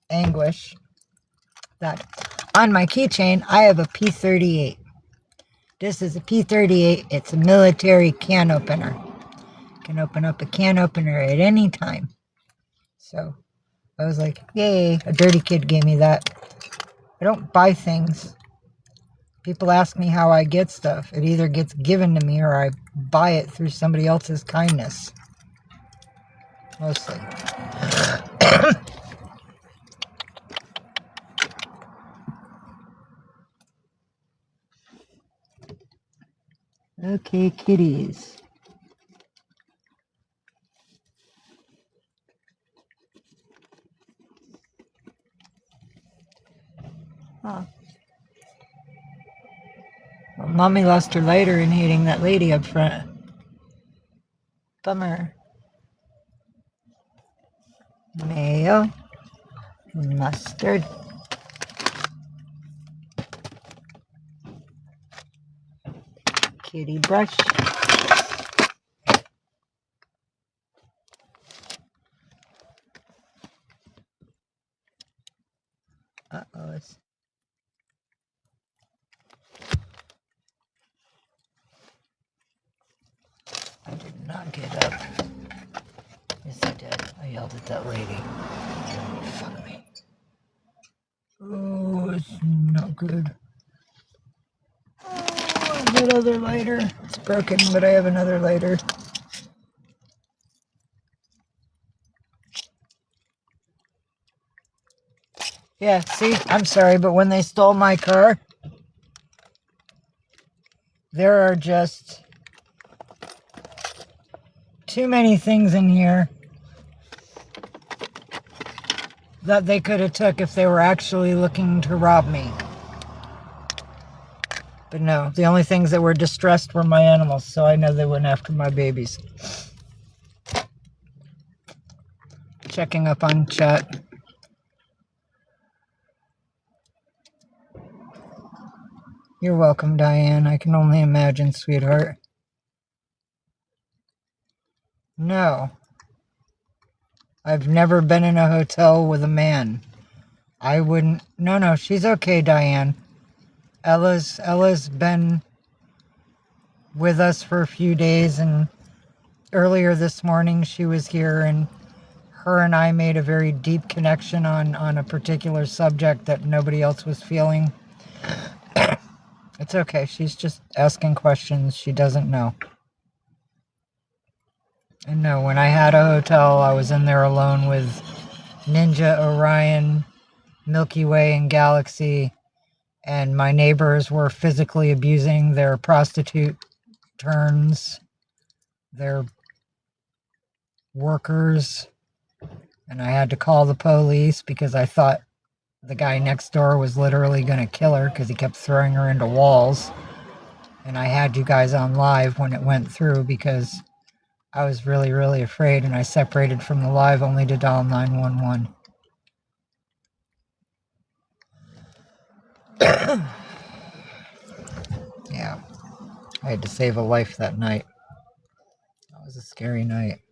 anguish, that on my keychain, I have a P38. This is a P38. It's a military can opener. You can open up a can opener at any time. So I was like, yay, a dirty kid gave me that. I don't buy things. People ask me how I get stuff. It either gets given to me or I buy it through somebody else's kindness. Mostly. Okay, kitties. Huh. Well, Mommy lost her lighter in hating that lady up front. Bummer. Mayo. Mustard. Kitty brush. Uh-oh. I did not get up. Yes, I did. I yelled at that lady. Fuck me. Oh, it's not good. Oh, that other lighter. It's broken, but I have another lighter. Yeah, see, I'm sorry, but when they stole my car, there are just too many things in here that they could have took if they were actually looking to rob me. But no, the only things that were distressed were my animals, so I know they went after my babies. Checking up on chat. You're welcome, Diane. I can only imagine, sweetheart. No. I've never been in a hotel with a man. I wouldn't... No, she's okay, Diane. Ella's been with us for a few days, and earlier this morning she was here, and her and I made a very deep connection on a particular subject that nobody else was feeling. It's okay. She's just asking questions she doesn't know. And no, when I had a hotel, I was in there alone with Ninja, Orion, Milky Way, and Galaxy, and my neighbors were physically abusing their prostitute turns, their workers, and I had to call the police because I thought the guy next door was literally going to kill her because he kept throwing her into walls. And I had you guys on live when it went through because I was really, really afraid, and I separated from the live only to dial 911. Yeah, I had to save a life that night. That was a scary night.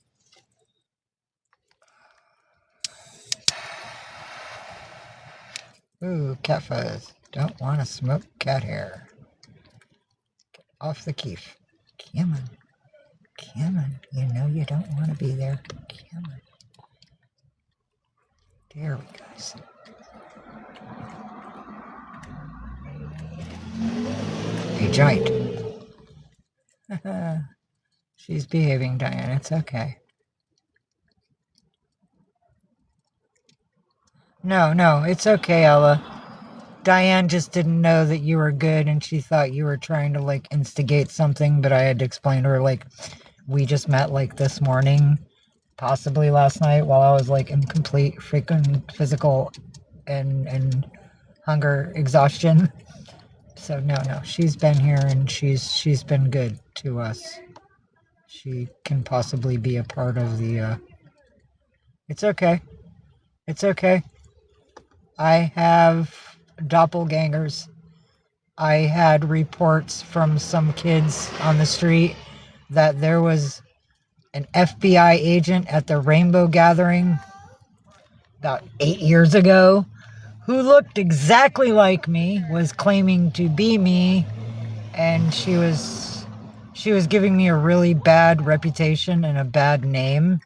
Ooh, cat fuzz. Don't want to smoke cat hair. Get off the keef. Come on. You know you don't want to be there. Come on. There we go. Hey, giant. She's behaving, Diane. It's okay. No, it's okay, Ella. Diane just didn't know that you were good, and she thought you were trying to, like, instigate something, but I had to explain to her, like, we just met, like, this morning, possibly last night, while I was, like, in complete freaking physical and hunger exhaustion. So, no, she's been here, and she's been good to us. She can possibly be a part of the It's okay. It's okay. I have doppelgangers. I had reports from some kids on the street that there was an FBI agent at the Rainbow Gathering about 8 years ago who looked exactly like me, was claiming to be me, and she was giving me a really bad reputation and a bad name.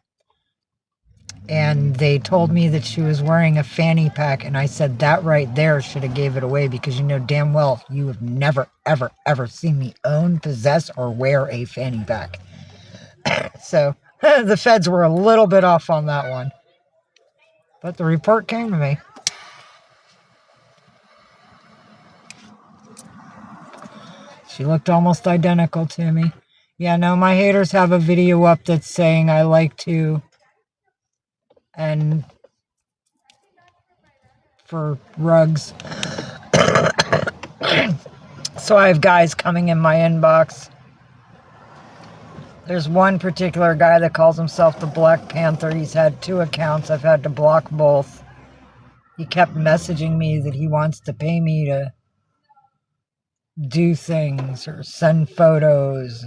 And they told me that she was wearing a fanny pack, and I said that right there should have gave it away, because you know damn well you have never ever ever seen me own, possess, or wear a fanny pack. So the feds were a little bit off on that one, but the report came to me. She looked almost identical to me. Yeah, no, my haters have a video up that's saying I like to, and for rugs. So I have guys coming in my inbox. There's one particular guy that calls himself the Black Panther. He's had 2 accounts. I've had to block both. He kept messaging me that he wants to pay me to do things or send photos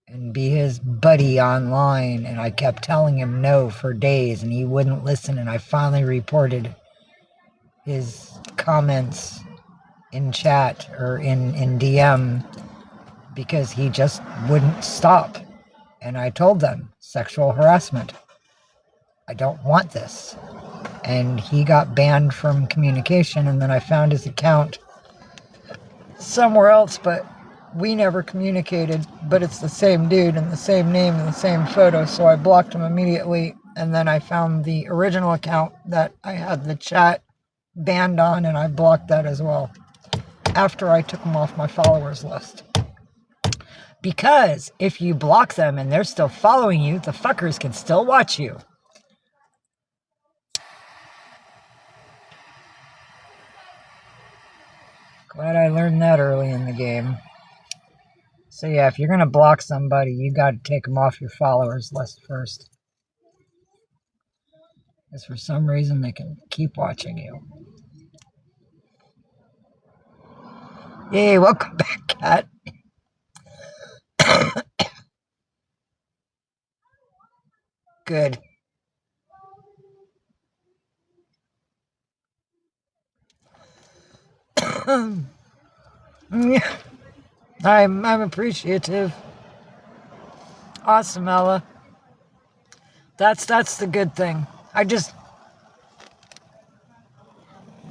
and be his buddy online. And I kept telling him no for days, and he wouldn't listen. And I finally reported his comments in chat or in DM because he just wouldn't stop. And I told them, sexual harassment. I don't want this. And he got banned from communication, and then I found his account somewhere else, but we never communicated. But it's the same dude and the same name and the same photo, so I blocked him immediately. And then I found the original account that I had the chat banned on, and I blocked that as well after I took him off my followers list. Because if you block them and they're still following you, the fuckers can still watch you. Glad I learned that early in the game. So yeah, if you're going to block somebody, you got to take them off your followers list first. Because for some reason they can keep watching you. Yay, welcome back, cat. Good. Yeah. I'm appreciative. Awesome, Ella. That's the good thing.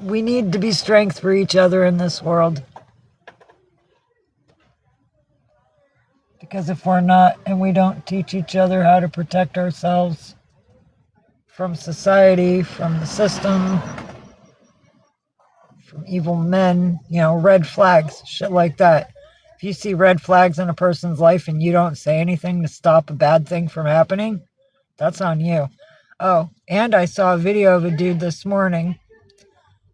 We need to be strength for each other in this world. Because if we're not, and we don't teach each other how to protect ourselves from society, from the system, from evil men, red flags, shit like that. If you see red flags in a person's life and you don't say anything to stop a bad thing from happening, that's on you. Oh, and I saw a video of a dude this morning.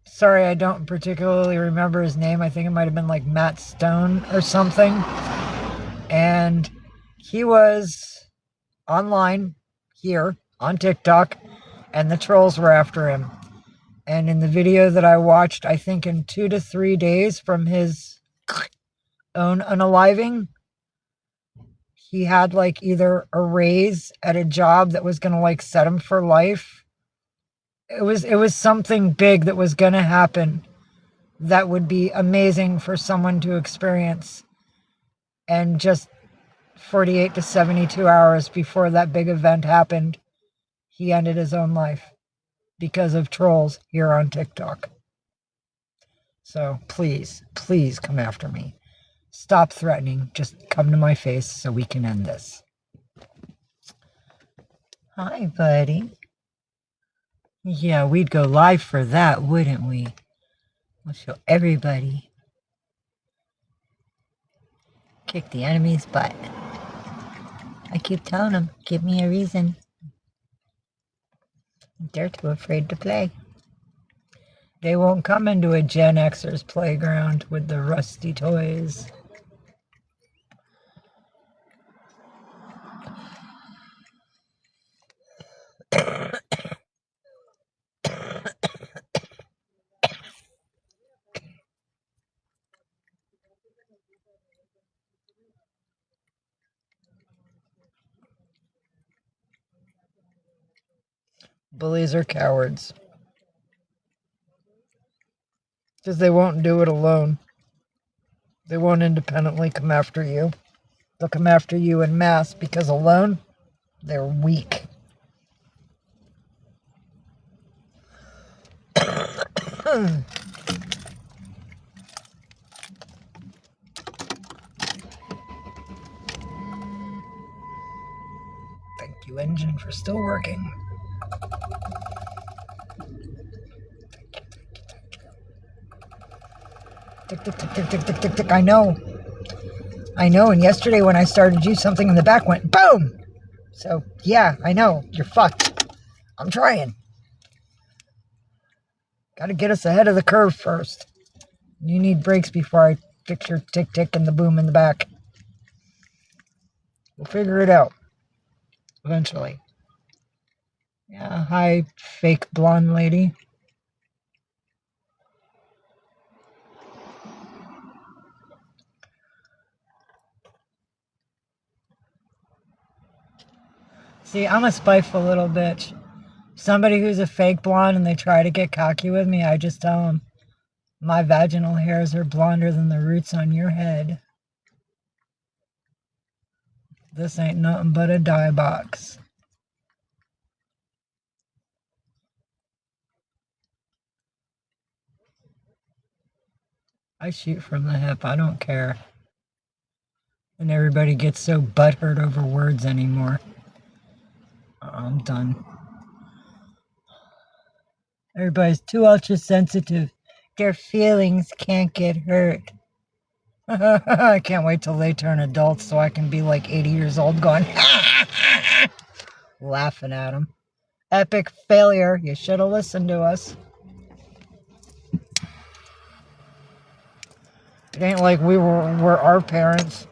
Sorry, I don't particularly remember his name. I think it might have been like Matt Stone or something. And he was online here on TikTok, and the trolls were after him. And in the video that I watched, I think in 2 to 3 days from his own unaliving, he had like either a raise at a job that was going to like set him for life. It was something big that was going to happen that would be amazing for someone to experience. And just 48 to 72 hours before that big event happened, he ended his own life because of trolls here on TikTok. So please, please come after me. Stop threatening. Just come to my face so we can end this. Hi, buddy. Yeah, we'd go live for that, wouldn't we? We'll show everybody. Kick the enemy's butt. I keep telling them, give me a reason. They're too afraid to play. They won't come into a Gen Xer's playground with the rusty toys. Bullies are cowards. Because they won't do it alone. They won't independently come after you. They'll come after you en masse because alone, they're weak. Thank you, engine, for still working. Tick, tick, tick, tick, tick, tick, tick, tick. I know. And yesterday when I started you, something in the back went boom. So, yeah, I know. You're fucked. I'm trying. Gotta get us ahead of the curve first. You need brakes before I fix your tick, tick, and the boom in the back. We'll figure it out. Eventually. Yeah, hi, fake blonde lady. See, I'm a spiteful little bitch. Somebody who's a fake blonde and they try to get cocky with me, I just tell them, my vaginal hairs are blonder than the roots on your head. This ain't nothing but a dye box. I shoot from the hip, I don't care. And everybody gets so butthurt over words anymore. I'm done. Everybody's too ultra sensitive. Their feelings can't get hurt. I can't wait till they turn adults so I can be like 80 years old going, laughing at them. Epic failure. You should have listened to us. It ain't like we were our parents.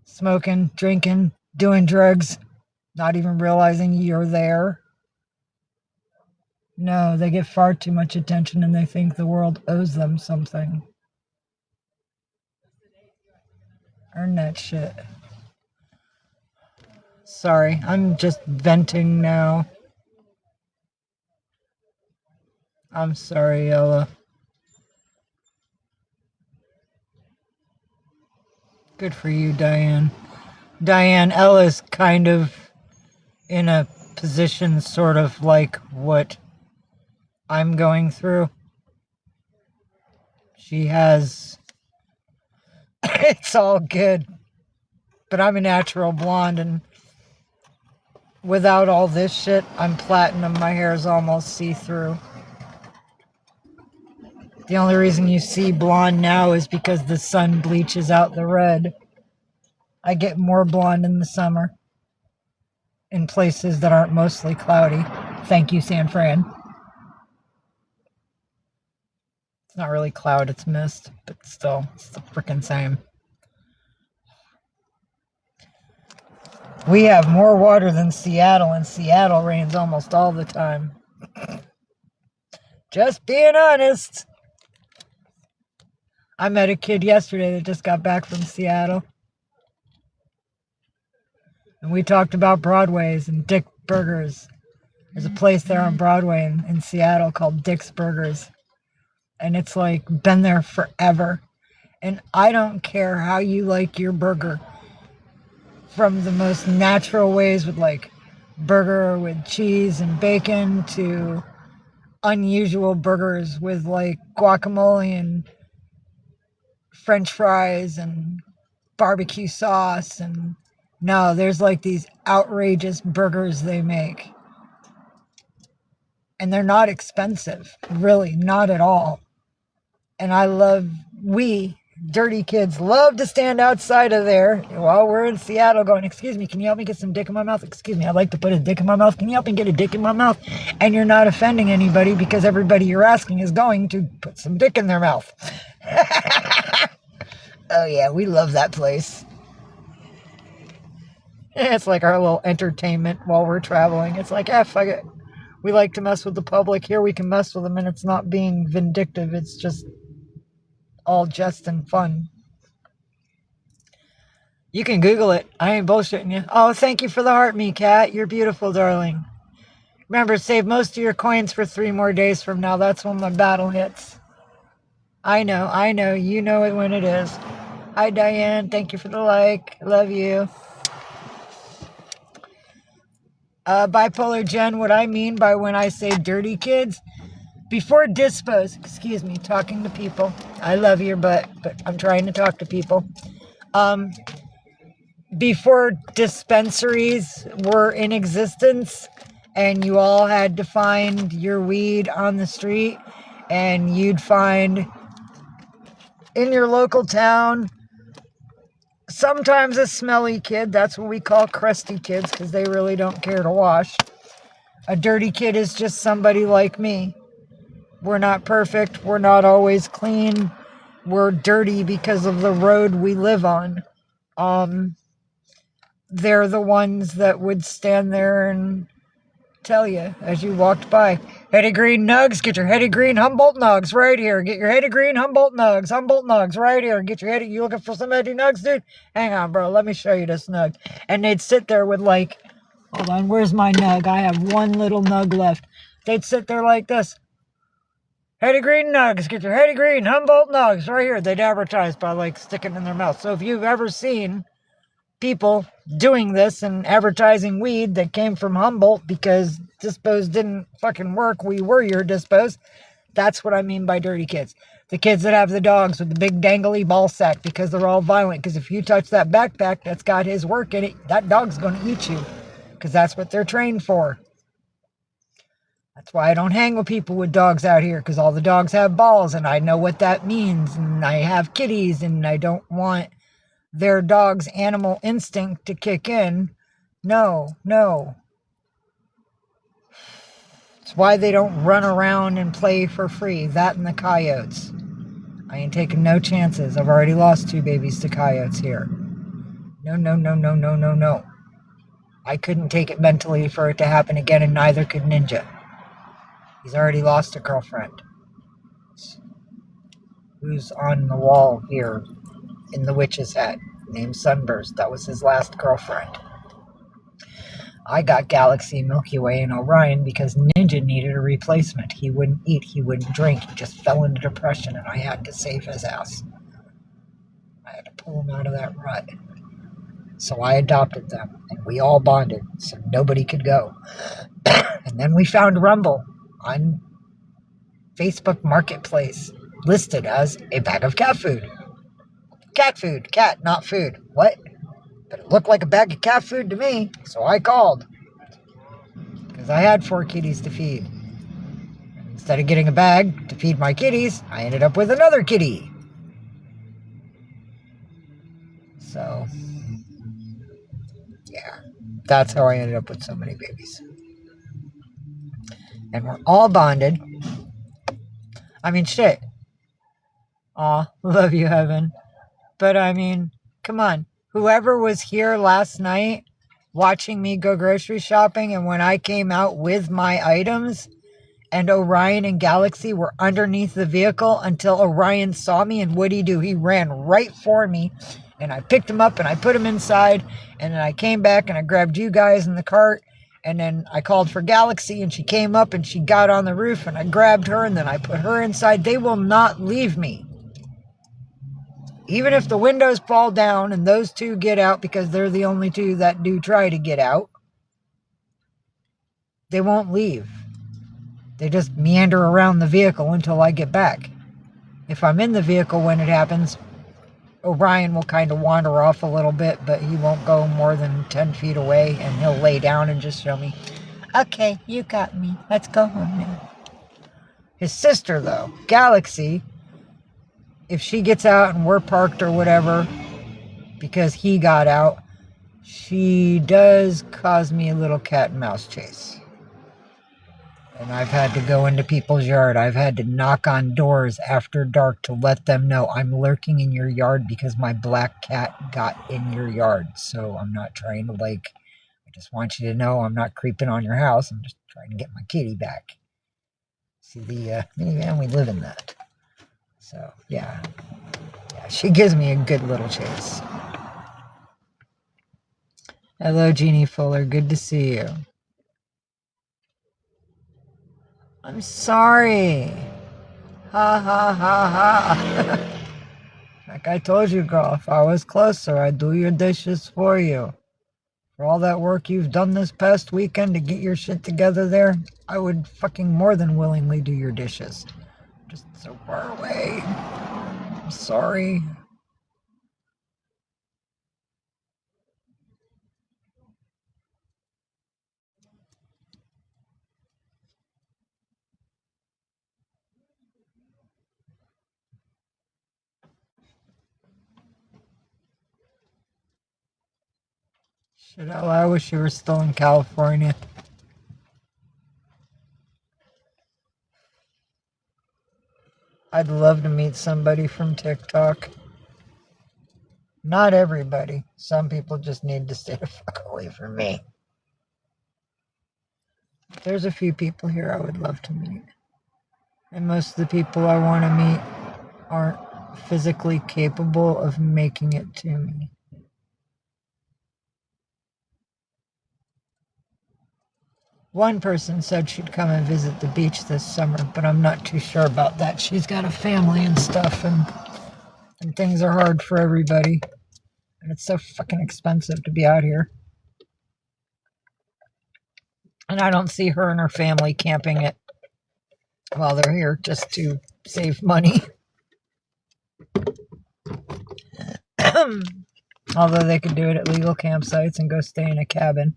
Smoking, drinking, doing drugs, not even realizing you're there. No, they get far too much attention and they think the world owes them something. Earn that shit. Sorry, I'm just venting now. I'm sorry, Ella. Good for you, Diane. Diane, Ella's kind of in a position sort of like what I'm going through. She has... It's all good. But I'm a natural blonde, and without all this shit, I'm platinum. My hair is almost see-through. The only reason you see blonde now is because the sun bleaches out the red. I get more blonde in the summer in places that aren't mostly cloudy. Thank you, San Fran. It's not really cloud, it's mist, but still, it's the freaking same. We have more water than Seattle, and Seattle rains almost all the time. Just being honest. I met a kid yesterday that just got back from Seattle. And we talked about Broadway's and Dick Burgers. There's a place there on Broadway in Seattle called Dick's Burgers. And it's like been there forever. And I don't care how you like your burger. From the most natural ways with like burger with cheese and bacon to unusual burgers with like guacamole and French fries and barbecue sauce. And no, there's like these outrageous burgers they make. And they're not expensive, really, not at all. And we dirty kids love to stand outside of there while we're in Seattle going, excuse me, can you help me get some dick in my mouth? Excuse me, I'd like to put a dick in my mouth. Can you help me get a dick in my mouth? And you're not offending anybody because everybody you're asking is going to put some dick in their mouth. Oh yeah, we love that place. It's like our little entertainment while we're traveling. It's like, fuck it. We like to mess with the public. Here we can mess with them and it's not being vindictive. It's just all jest and fun. You can Google it. I ain't bullshitting you. Oh, thank you for the heart, me cat. You're beautiful, darling. Remember, save most of your coins for 3 more days from now. That's when my battle hits. I know. You know it when it is. Hi, Diane. Thank you for the like. Love you. Bipolar Jen, what I mean by when I say dirty kids, before dispos, excuse me, talking to people. I love your butt, but I'm trying to talk to people. Before dispensaries were in existence and you all had to find your weed on the street, and you'd find in your local town sometimes a smelly kid. That's what we call crusty kids because they really don't care to wash. A dirty kid is just somebody like me. We're not perfect. We're not always clean. We're dirty because of the road we live on. They're the ones that would stand there and tell you as you walked by, Hetty Green Nugs, get your Hetty Green Humboldt Nugs right here. Get your Hetty Green Humboldt Nugs right here. Get your Hetty, you looking for some Hetty Nugs, dude? Hang on, bro, let me show you this nug. And they'd sit there with like, hold on, where's my nug? I have one little nug left. They'd sit there like this. Hetty Green Nugs, get your Hetty Green Humboldt Nugs right here. They'd advertise by like sticking in their mouth. So if you've ever seen people doing this and advertising weed that came from Humboldt because dispos didn't fucking work, we were your dispos, that's what I mean by dirty kids. The kids that have the dogs with the big dangly ball sack because they're all violent, because if you touch that backpack that's got his work in it, that dog's going to eat you because that's what they're trained for. That's why I don't hang with people with dogs out here, because all the dogs have balls and I know what that means, and I have kitties and I don't want their dog's animal instinct to kick in. No. It's why they don't run around and play for free. That and the coyotes. I ain't taking no chances. I've already lost 2 babies to coyotes here. No. I couldn't take it mentally for it to happen again, and neither could Ninja. He's already lost a girlfriend. Who's on the wall here in the witch's hat, named Sunburst. That was his last girlfriend. I got Galaxy, Milky Way, and Orion because Ninja needed a replacement. He wouldn't eat, he wouldn't drink, he just fell into depression, and I had to save his ass. I had to pull him out of that rut. So I adopted them, and we all bonded, so nobody could go. And then we found Rumble on Facebook Marketplace, listed as a bag of cat food. Cat food, cat, not food. What? But it looked like a bag of cat food to me, so I called. Because I had 4 kitties to feed. Instead of getting a bag to feed my kitties, I ended up with another kitty. So, yeah, that's how I ended up with so many babies. And we're all bonded. I mean, shit. Aw, love you, Heaven. But I mean, come on. Whoever was here last night watching me go grocery shopping, and when I came out with my items and Orion and Galaxy were underneath the vehicle until Orion saw me, and what'd he do? He ran right for me, and I picked him up and I put him inside, and then I came back and I grabbed you guys in the cart, and then I called for Galaxy and she came up and she got on the roof and I grabbed her and then I put her inside. They will not leave me. Even if the windows fall down and those 2 get out, because they're the only 2 that do try to get out, they won't leave. They just meander around the vehicle until I get back. If I'm in the vehicle when it happens, Orion will kind of wander off a little bit, but he won't go more than 10 feet away, and he'll lay down and just show me, okay, you got me. Let's go home now. His sister, though, Galaxy, if she gets out and we're parked or whatever, because he got out, she does cause me a little cat and mouse chase. And I've had to go into people's yard. I've had to knock on doors after dark to let them know I'm lurking in your yard because my black cat got in your yard. So I'm not trying to I just want you to know I'm not creeping on your house. I'm just trying to get my kitty back. See the minivan? We live in that. So, yeah. She gives me a good little chase. Hello, Jeannie Fuller. Good to see you. I'm sorry. Ha ha ha ha. Like I told you, girl, if I was closer, I'd do your dishes for you. For all that work you've done this past weekend to get your shit together there, I would fucking more than willingly do your dishes. Just so far away. I'm sorry. Shit, I wish you were still in California. I'd love to meet somebody from TikTok. Not everybody. Some people just need to stay the fuck away from me. There's a few people here I would love to meet. And most of the people I want to meet aren't physically capable of making it to me. One person said she'd come and visit the beach this summer, but I'm not too sure about that. She's got a family and stuff, and things are hard for everybody. And it's so fucking expensive to be out here. And I don't see her and her family camping it while they're here just to save money. Although they could do it at legal campsites and go stay in a cabin.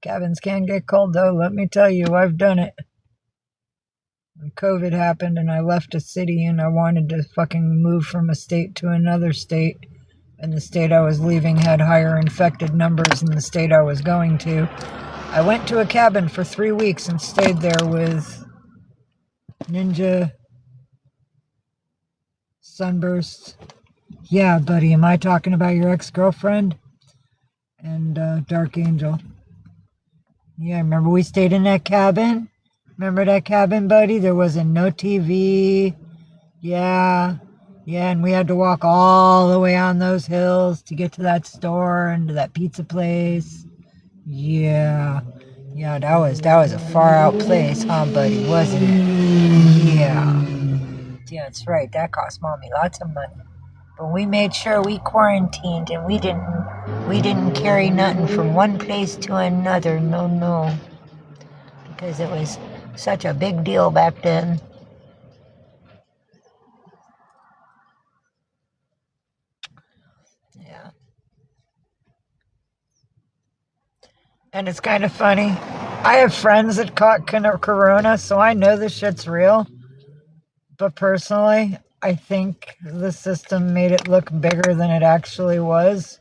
Cabins can get cold though, let me tell you, I've done it. When COVID happened and I left a city and I wanted to fucking move from a state to another state, and the state I was leaving had higher infected numbers than the state I was going to, I went to a cabin for 3 weeks and stayed there with Ninja, Sunburst. Yeah, buddy, am I talking about your ex-girlfriend? And Dark Angel. Yeah, remember we stayed in that cabin? Remember that cabin, buddy? There wasn't no TV. Yeah, and we had to walk all the way on those hills to get to that store and to that pizza place. Yeah, that was a far out place, huh, buddy? Wasn't it? Yeah, that's right. That cost Mommy lots of money. But we made sure we quarantined and we didn't carry nothing from one place to another. No. Because it was such a big deal back then. Yeah. And it's kind of funny. I have friends that caught corona, so I know this shit's real. But personally, I think the system made it look bigger than it actually was.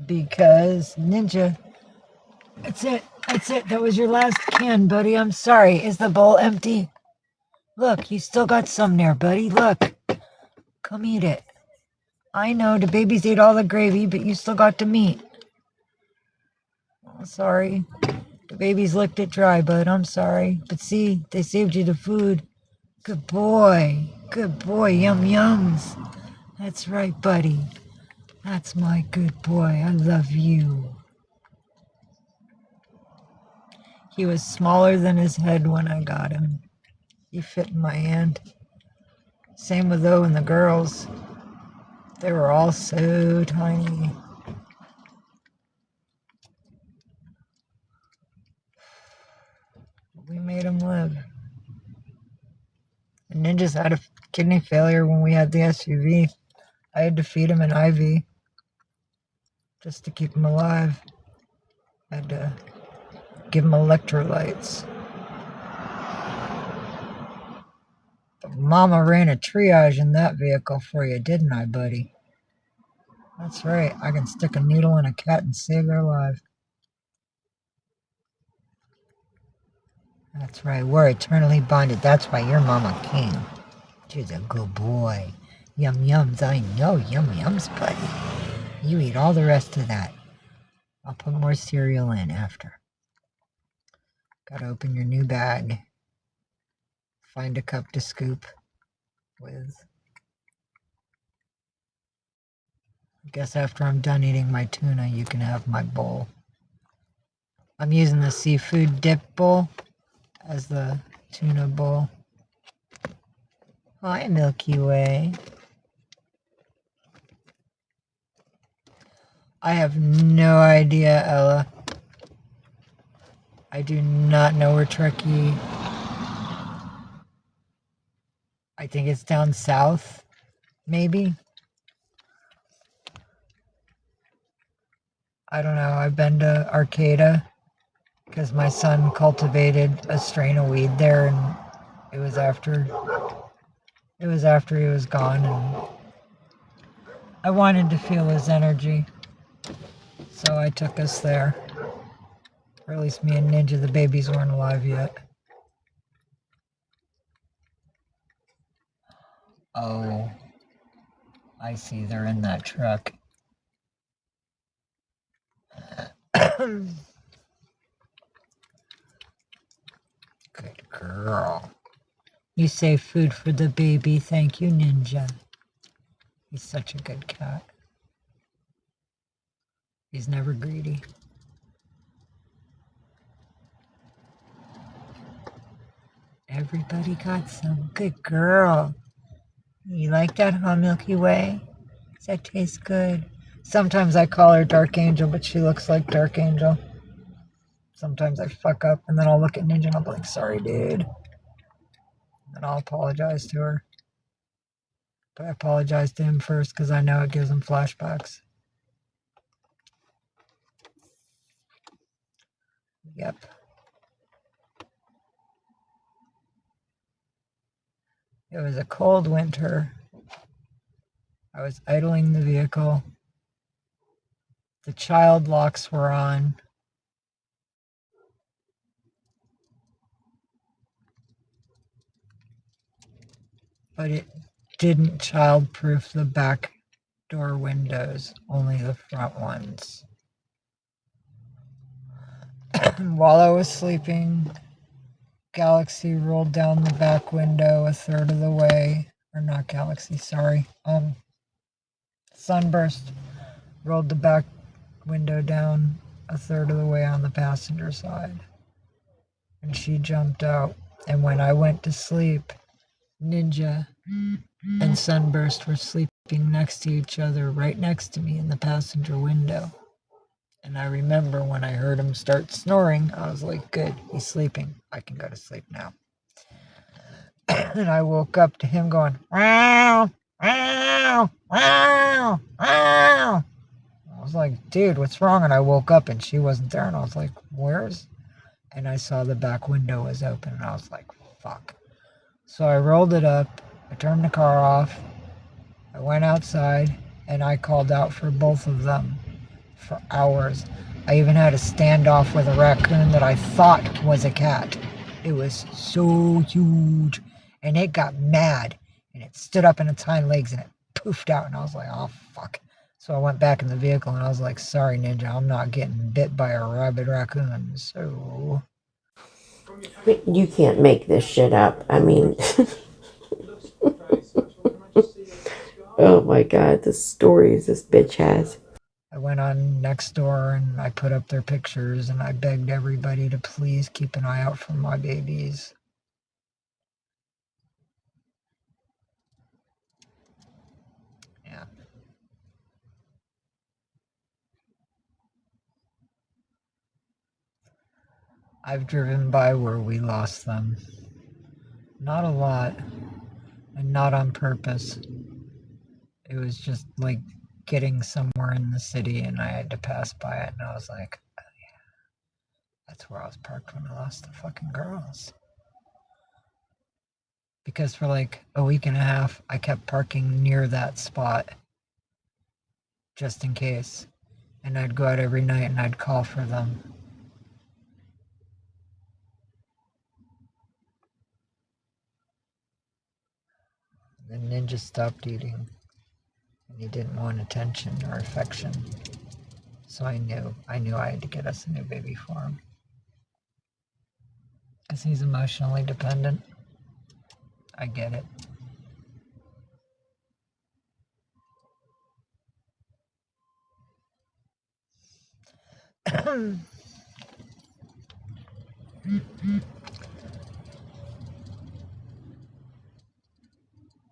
Because, Ninja, that's it. That was your last can, buddy. I'm sorry. Is the bowl empty? Look, you still got some there, buddy. Look. Come eat it. I know, the babies ate all the gravy, but you still got the meat. Oh, sorry. The babies licked it dry, bud. I'm sorry. But see, they saved you the food. Good boy. Yum yums. That's right, buddy. That's my good boy. I love you. He was smaller than his head when I got him. He fit in my hand. Same with Owen and the girls. They were all so tiny. We made him live. And Ninja's had a kidney failure when we had the SUV. I had to feed him an IV just to keep him alive. I had to give him electrolytes. But Mama ran a triage in that vehicle for you, didn't I, buddy? That's right. I can stick a needle in a cat and save their life. That's right. We're eternally bonded. That's why you're Mama King. She's a good boy. Yum yums. I know. Yum yums, buddy. You eat all the rest of that. I'll put more cereal in after. Gotta open your new bag. Find a cup to scoop with. I guess after I'm done eating my tuna, you can have my bowl. I'm using the seafood dip bowl as the tuna bowl. Hi, Milky Way. I have no idea, Ella. I do not know where Truckee. I think it's down south, maybe. I don't know. I've been to Arcata because my son cultivated a strain of weed there, and it was after he was gone, and I wanted to feel his energy, so I took us there. Or at least me and Ninja, the babies weren't alive yet. Oh, I see. They're in that truck. Good girl. You save food for the baby. Thank you, Ninja. He's such a good cat. He's never greedy. Everybody got some. Good girl. You like that, huh, Milky Way? Does that taste good? Sometimes I call her Dark Angel, but she looks like Dark Angel. Sometimes I fuck up, and then I'll look at Ninja and I'll be like, sorry, dude. And I'll apologize to her. But I apologize to him first because I know it gives him flashbacks. Yep. It was a cold winter. I was idling the vehicle. The child locks were on. But it didn't child-proof the back door windows, only the front ones. While I was sleeping, Galaxy rolled down the back window a third of the way. Or not Galaxy, sorry. Sunburst rolled the back window down a third of the way on the passenger side. And she jumped out. And when I went to sleep, Ninja and Sunburst were sleeping next to each other, right next to me in the passenger window. And I remember when I heard him start snoring, I was like, good, he's sleeping. I can go to sleep now. And I woke up to him going, wow, wow, wow, wow. I was like, dude, what's wrong? And I woke up and she wasn't there. And I was like, where's? And I saw the back window was open. And I was like, fuck. So I rolled it up. I turned the car off. I went outside and I called out for both of them for hours. I even had a standoff with a raccoon that I thought was a cat. It was so huge. And it got mad. And it stood up on its hind legs and it poofed out. And I was like, oh, fuck. So I went back in the vehicle and I was like, sorry, Ninja, I'm not getting bit by a rabid raccoon. So... You can't make this shit up. I mean, oh my god, the stories this bitch has. I went on Nextdoor and I put up their pictures and I begged everybody to please keep an eye out for my babies. Yeah. I've driven by where we lost them. Not a lot, and not on purpose. It was just like getting somewhere in the city and I had to pass by it and I was like, oh, yeah, that's where I was parked when I lost the fucking girls. Because for like a week and a half, I kept parking near that spot just in case. And I'd go out every night and I'd call for them. The Ninja stopped eating. And he didn't want attention or affection. So I knew I had to get us a new baby for him. Because he's emotionally dependent. I get it.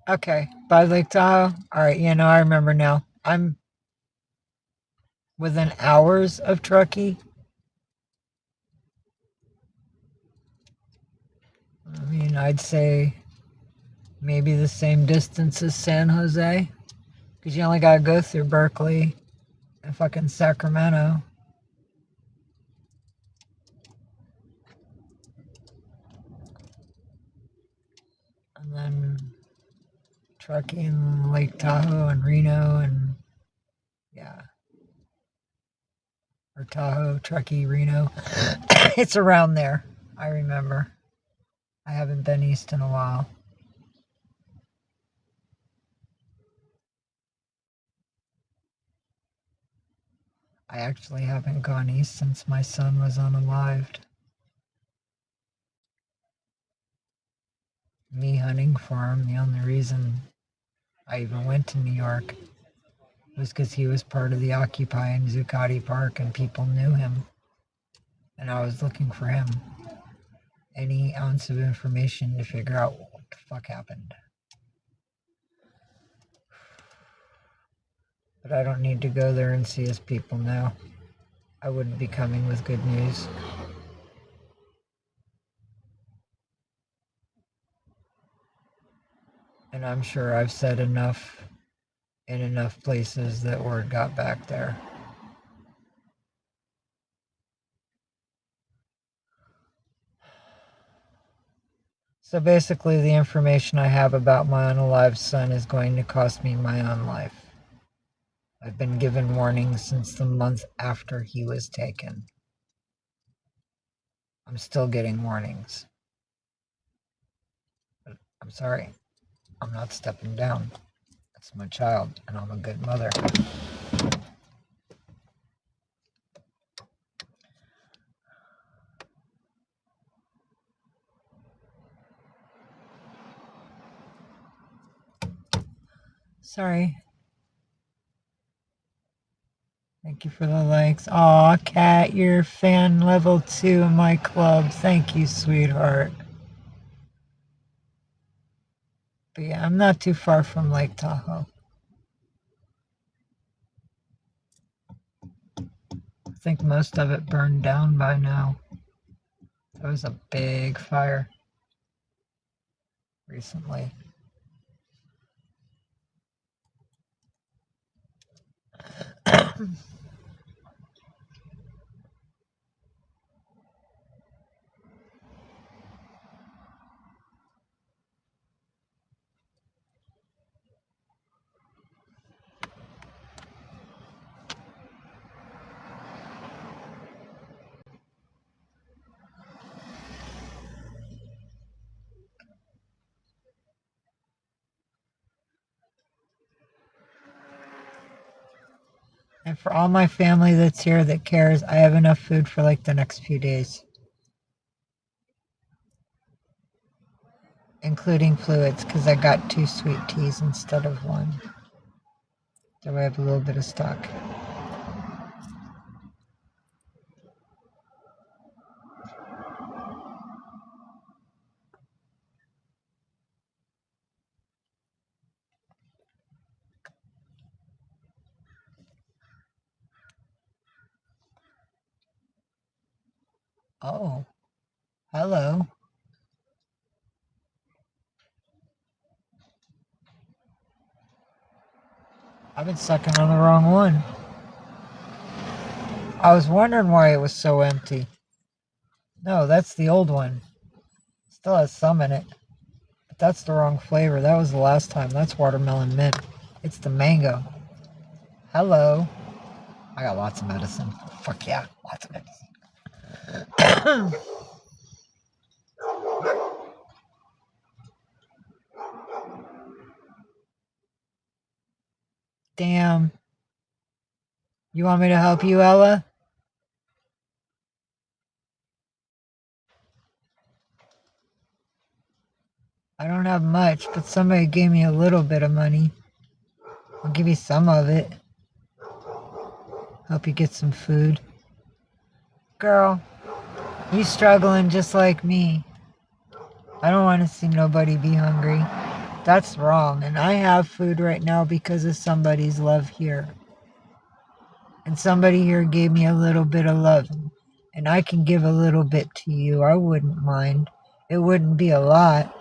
Okay, by Lake Tahoe. All right, I remember now. I'm within hours of Truckee. I mean, I'd say maybe the same distance as San Jose, because you only gotta go through Berkeley and fucking Sacramento. And then Truckee and Lake Tahoe and Reno and yeah. Or Tahoe, Truckee, Reno. It's around there. I remember. I haven't been east in a while. I actually haven't gone east since my son was unalived. Me hunting for him, the only reason I even went to New York was because he was part of the Occupy in Zuccotti Park and people knew him. And I was looking for him. Any ounce of information to figure out what the fuck happened. But I don't need to go there and see his people now. I wouldn't be coming with good news. And I'm sure I've said enough in enough places that word got back there. So basically, the information I have about my unalived son is going to cost me my own life. I've been given warnings since the month after he was taken. I'm still getting warnings. But I'm sorry. I'm not stepping down. That's my child, and I'm a good mother. Sorry. Thank you for the likes. Aw, Kat, you're fan level 2 in my club. Thank you, sweetheart. But yeah, I'm not too far from Lake Tahoe. I think most of it burned down by now. There was a big fire recently. And for all my family that's here that cares, I have enough food for like the next few days. Including fluids, because I got 2 sweet teas instead of 1. So I have a little bit of stock. Oh, hello. I've been sucking on the wrong one. I was wondering why it was so empty. No, that's the old one. Still has some in it. But that's the wrong flavor. That was the last time. That's watermelon mint. It's the mango. Hello. I got lots of medicine. Fuck yeah, lots of medicine. Damn. You want me to help you, Ella? I don't have much, but somebody gave me a little bit of money. I'll give you some of it. Help you get some food. Girl, you struggling just like me. I don't want to see nobody be hungry. That's wrong. And I have food right now because of somebody's love here. And somebody here gave me a little bit of love. And I can give a little bit to you. I wouldn't mind. It wouldn't be a lot,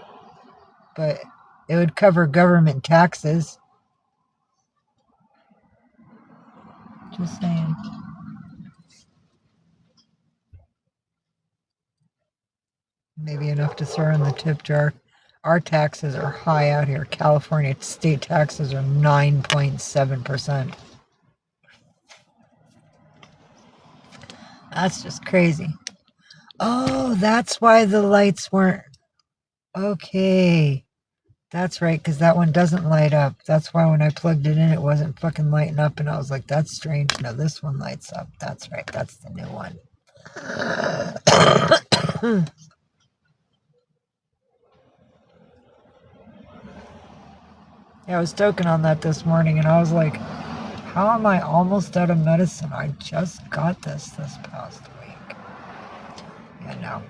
but it would cover government taxes. Just saying. Maybe enough to throw in the tip jar. Our taxes are high out here. California state taxes are 9.7%. That's just crazy. Oh, that's why the lights weren't. Okay. That's right, because that one doesn't light up. That's why when I plugged it in, it wasn't fucking lighting up, and I was like, that's strange. No, this one lights up. That's right. That's the new one. Yeah, I was toking on that this morning, and I was like, how am I almost out of medicine? I just got this past week. Yeah, no.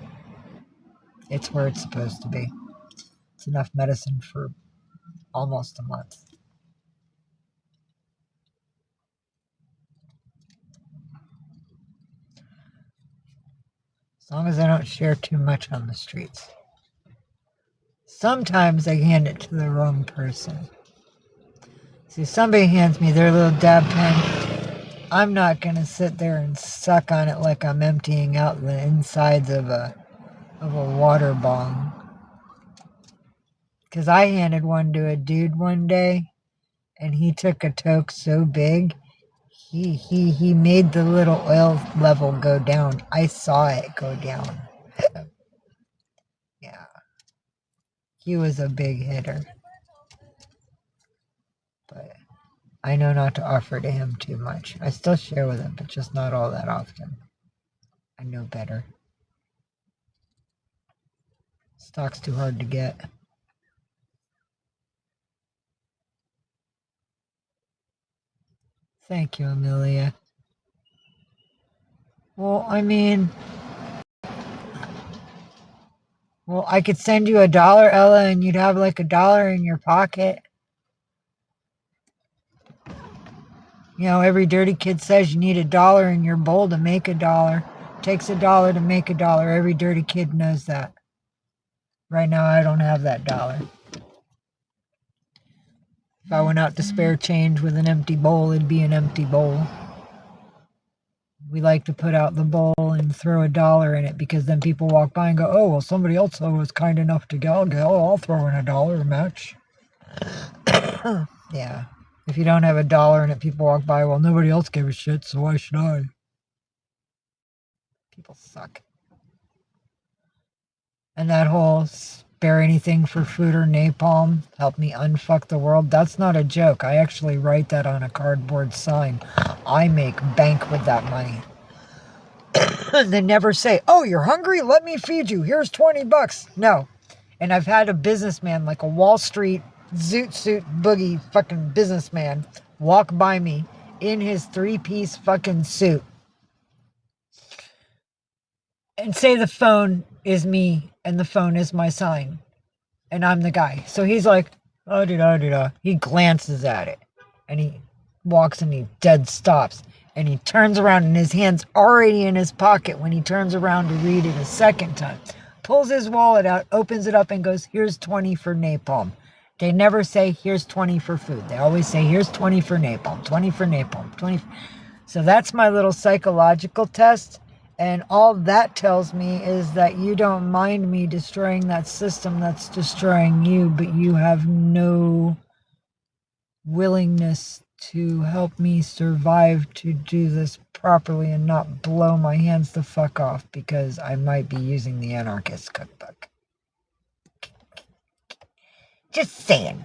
It's where it's supposed to be. It's enough medicine for almost a month. As long as I don't share too much on the streets. Sometimes I hand it to the wrong person. See, somebody hands me their little dab pen. I'm not going to sit there and suck on it like I'm emptying out the insides of a water bong. Because I handed one to a dude one day, and he took a toke so big, he made the little oil level go down. I saw it go down. Yeah. He was a big hitter. But I know not to offer to him too much. I still share with him, but just not all that often. I know better. Stock's too hard to get. Thank you, Amelia. Well, I mean, I could send you $1, Ella, and you'd have like $1 in your pocket. You know, every dirty kid says you need $1 in your bowl to make $1. Takes $1 to make $1. Every dirty kid knows that. Right now, I don't have that $1. If I went out to spare change with an empty bowl, it'd be an empty bowl. We like to put out the bowl and throw $1 in it because then people walk by and go, oh, well, somebody else was kind enough to go. I'll throw in $1 match. Yeah. If you don't have $1 in it, people walk by, well, nobody else gave a shit, so why should I? People suck. And that whole spare anything for food or napalm, help me unfuck the world, that's not a joke. I actually write that on a cardboard sign. I make bank with that money. They never say, oh, you're hungry? Let me feed you. Here's $20. No. And I've had a businessman, like a Wall Street zoot suit boogie fucking businessman, walk by me in his 3-piece fucking suit and say the phone is me and the phone is my sign and I'm the guy. So he's like, oh, da-da-da-da. He glances at it and he walks and he dead stops and he turns around and his hand's already in his pocket when he turns around to read it a second time. Pulls his wallet out, opens it up and goes, here's 20 for napalm. They never say, here's 20 for food. They always say, here's 20 for napalm, 20 for napalm, 20. So that's my little psychological test. And all that tells me is that you don't mind me destroying that system that's destroying you, but you have no willingness to help me survive to do this properly and not blow my hands the fuck off because I might be using the anarchist cookbook. Just saying.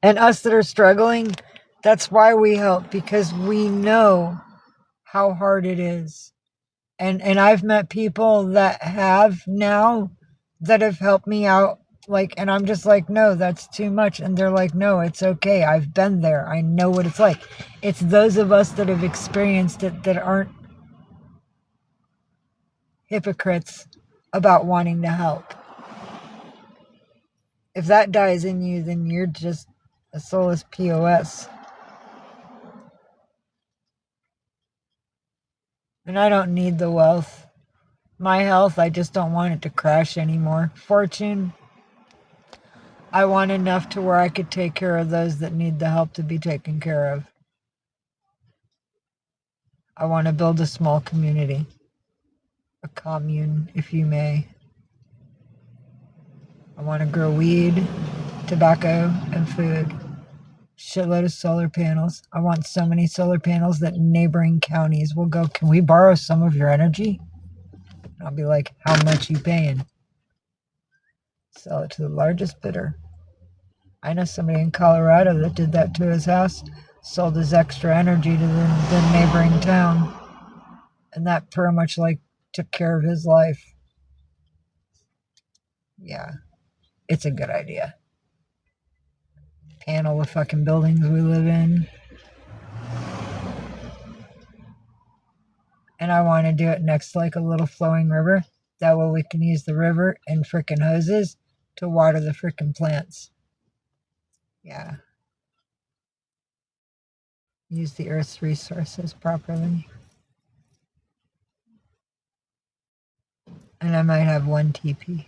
And us that are struggling, that's why we help, because we know how hard it is. And I've met people that have now that have helped me out Like, and I'm just like, no, that's too much. And they're like, no, it's okay. I've been there. I know what it's like. It's those of us that have experienced it that aren't hypocrites about wanting to help. If that dies in you, then you're just a soulless POS. And I don't need the wealth. My health, I just don't want it to crash anymore. Fortune, I want enough to where I could take care of those that need the help to be taken care of. I want to build a small community. A commune, if you may. I want to grow weed, tobacco, and food. Shitload of solar panels. I want so many solar panels that neighboring counties will go, can we borrow some of your energy? And I'll be like, how much you paying? Sell it to the largest bidder. I know somebody in Colorado that did that to his house, sold his extra energy to the neighboring town, and that pretty much like took care of his life. Yeah, it's a good idea. Panel the fucking buildings we live in. And I want to do it next to like a little flowing river. That way we can use the river and frickin' hoses to water the frickin' plants. Yeah. Use the earth's resources properly. And I might have one TP.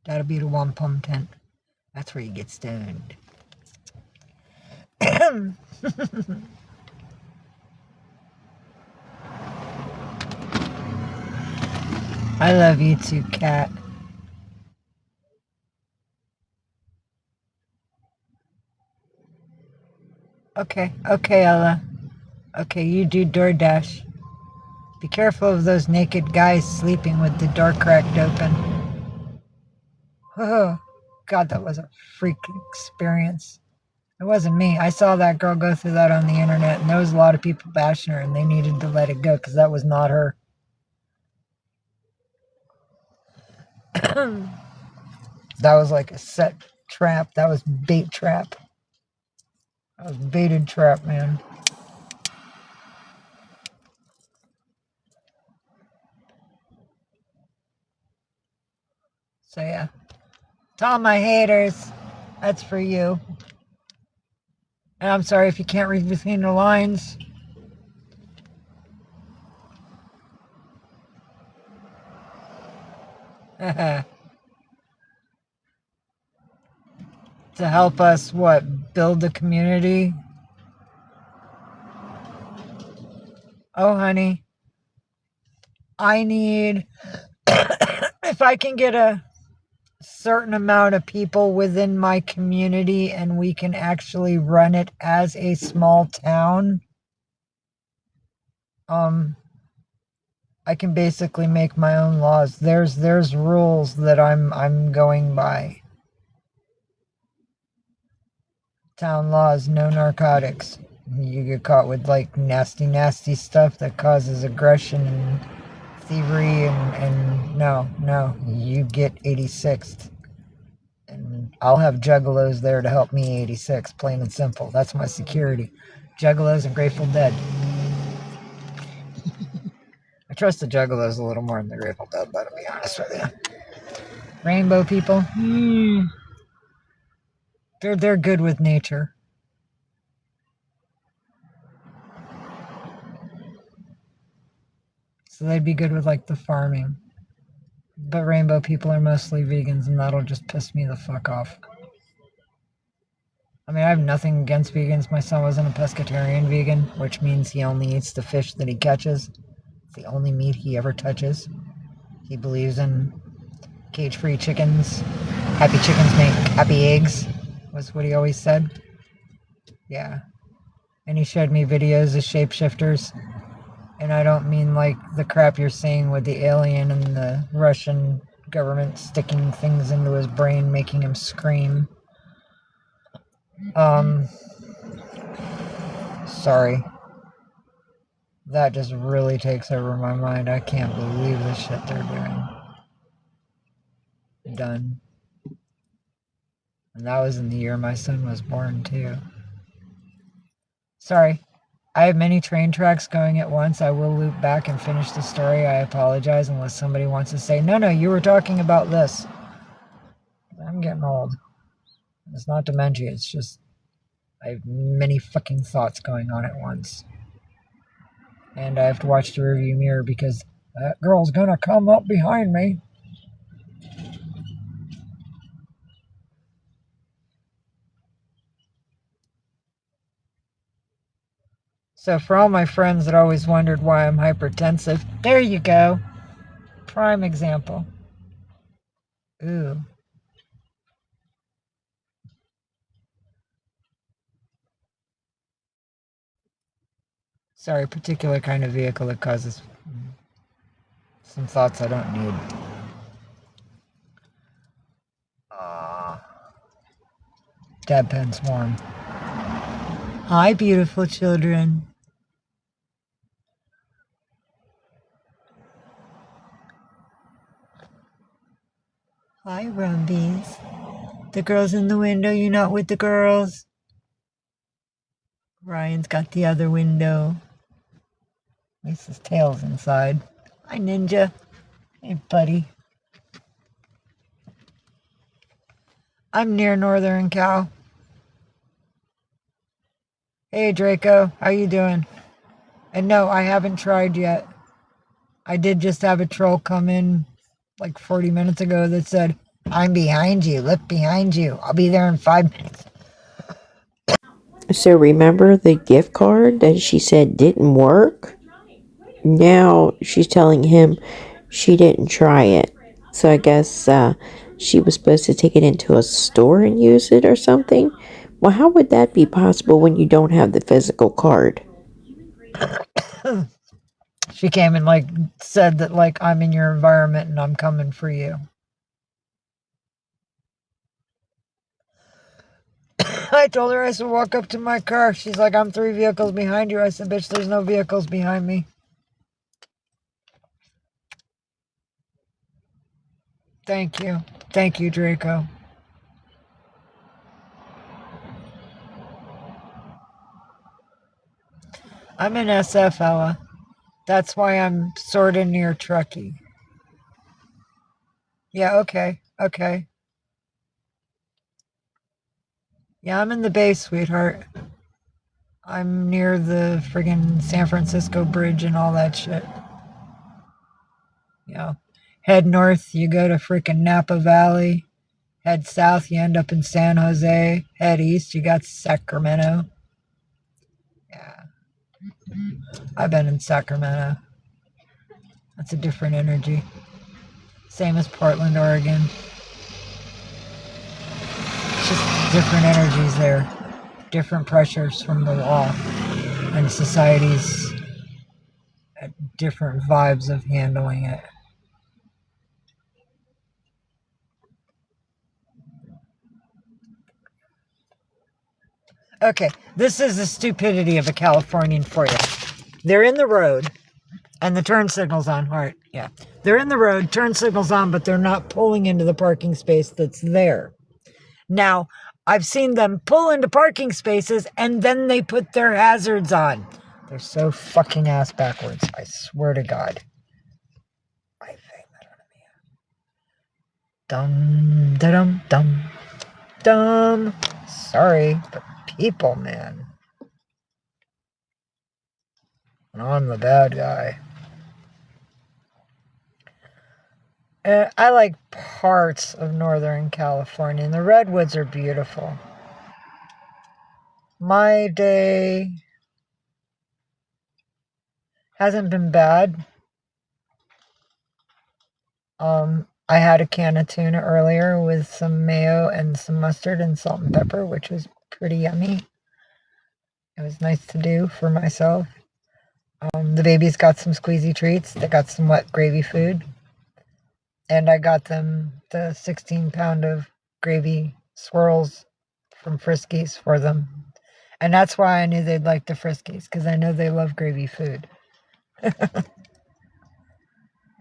That'll be the wampum tent. That's where you get stoned. I love you too, cat. Okay, Ella. Okay, you do DoorDash. Be careful of those naked guys sleeping with the door cracked open. Oh, God, that was a freak experience. It wasn't me. I saw that girl go through that on the internet, and there was a lot of people bashing her, and they needed to let it go because that was not her. That was like a set trap. That was bait trap. That was baited trap, man. So yeah. To all my haters, that's for you. And I'm sorry if you can't read between the lines. To help us, what, build the community? Oh, honey. I need, if I can get a certain amount of people within my community and we can actually run it as a small town, I can basically make my own laws. There's rules that I'm going by. Town laws, no narcotics. You get caught with like nasty stuff that causes aggression and thievery and no, you get 86th. And I'll have juggalos there to help me 86, plain and simple. That's my security. Juggalos and Grateful Dead. I trust the juggalos a little more than the Grateful Dead, but to be honest with you. Rainbow people, they're good with nature. So they'd be good with like the farming. But rainbow people are mostly vegans, and that'll just piss me the fuck off. I mean, I have nothing against vegans. My son wasn't a pescatarian vegan, which means he only eats the fish that he catches. It's the only meat he ever touches. He believes in cage-free chickens. Happy chickens make happy eggs, was what he always said. Yeah. And he showed me videos of shapeshifters. And I don't mean like the crap you're seeing with the alien and the Russian government sticking things into his brain, making him scream. Sorry. That just really takes over my mind. I can't believe the shit they're doing. Done. And that was in the year my son was born, too. Sorry. I have many train tracks going at once. I will loop back and finish the story. I apologize unless somebody wants to say, no, you were talking about this. I'm getting old. It's not dementia, it's just I have many fucking thoughts going on at once. And I have to watch the rearview mirror because that girl's gonna come up behind me. So for all my friends that always wondered why I'm hypertensive, there you go. Prime example. Ooh. Sorry, particular kind of vehicle that causes some thoughts I don't need. Dad pen's warm. Hi, beautiful children. Hi, Rumbies. The girls in the window, you not with the girls? Ryan's got the other window. At least his tail's inside. Hi, Ninja. Hey, buddy. I'm near Northern Cal. Hey, Draco. How you doing? And no, I haven't tried yet. I did just have a troll come in like 40 minutes ago that said, I'm behind you. Look behind you. I'll be there in 5 minutes. So remember the gift card that she said didn't work? Now she's telling him she didn't try it. So I guess she was supposed to take it into a store and use it or something. Well, how would that be possible when you don't have the physical card? She came and like said that like I'm in your environment and I'm coming for you. I told her I said walk up to my car. She's like, I'm 3 vehicles behind you. I said, bitch, there's no vehicles behind me. Thank you. Thank you, Draco. I'm in SF, Ella. That's why I'm sort of near Truckee. Yeah, okay. Yeah, I'm in the Bay, sweetheart. I'm near the friggin' San Francisco Bridge and all that shit. You know, head north, you go to frickin' Napa Valley. Head south, you end up in San Jose. Head east, you got Sacramento. Yeah, I've been in Sacramento. That's a different energy. Same as Portland, Oregon. It's just different energies there. Different pressures from the law. And society's different vibes of handling it. Okay, this is the stupidity of a Californian for you. They're in the road, and the turn signal's on. Heart, yeah. They're in the road, turn signal's on, but they're not pulling into the parking space that's there. Now, I've seen them pull into parking spaces, and then they put their hazards on. They're so fucking ass backwards. I swear to God. Dum, da-dum, dum, dum. Sorry, but people, man. I'm the bad guy. I like parts of Northern California, and the redwoods are beautiful. My day hasn't been bad. I had a can of tuna earlier with some mayo and some mustard and salt and pepper, which was pretty yummy. It was nice to do for myself. The babies got some squeezy treats. They got some wet gravy food. And I got them the 16-pound of gravy swirls from Friskies for them. And that's why I knew they'd like the Friskies, because I know they love gravy food. I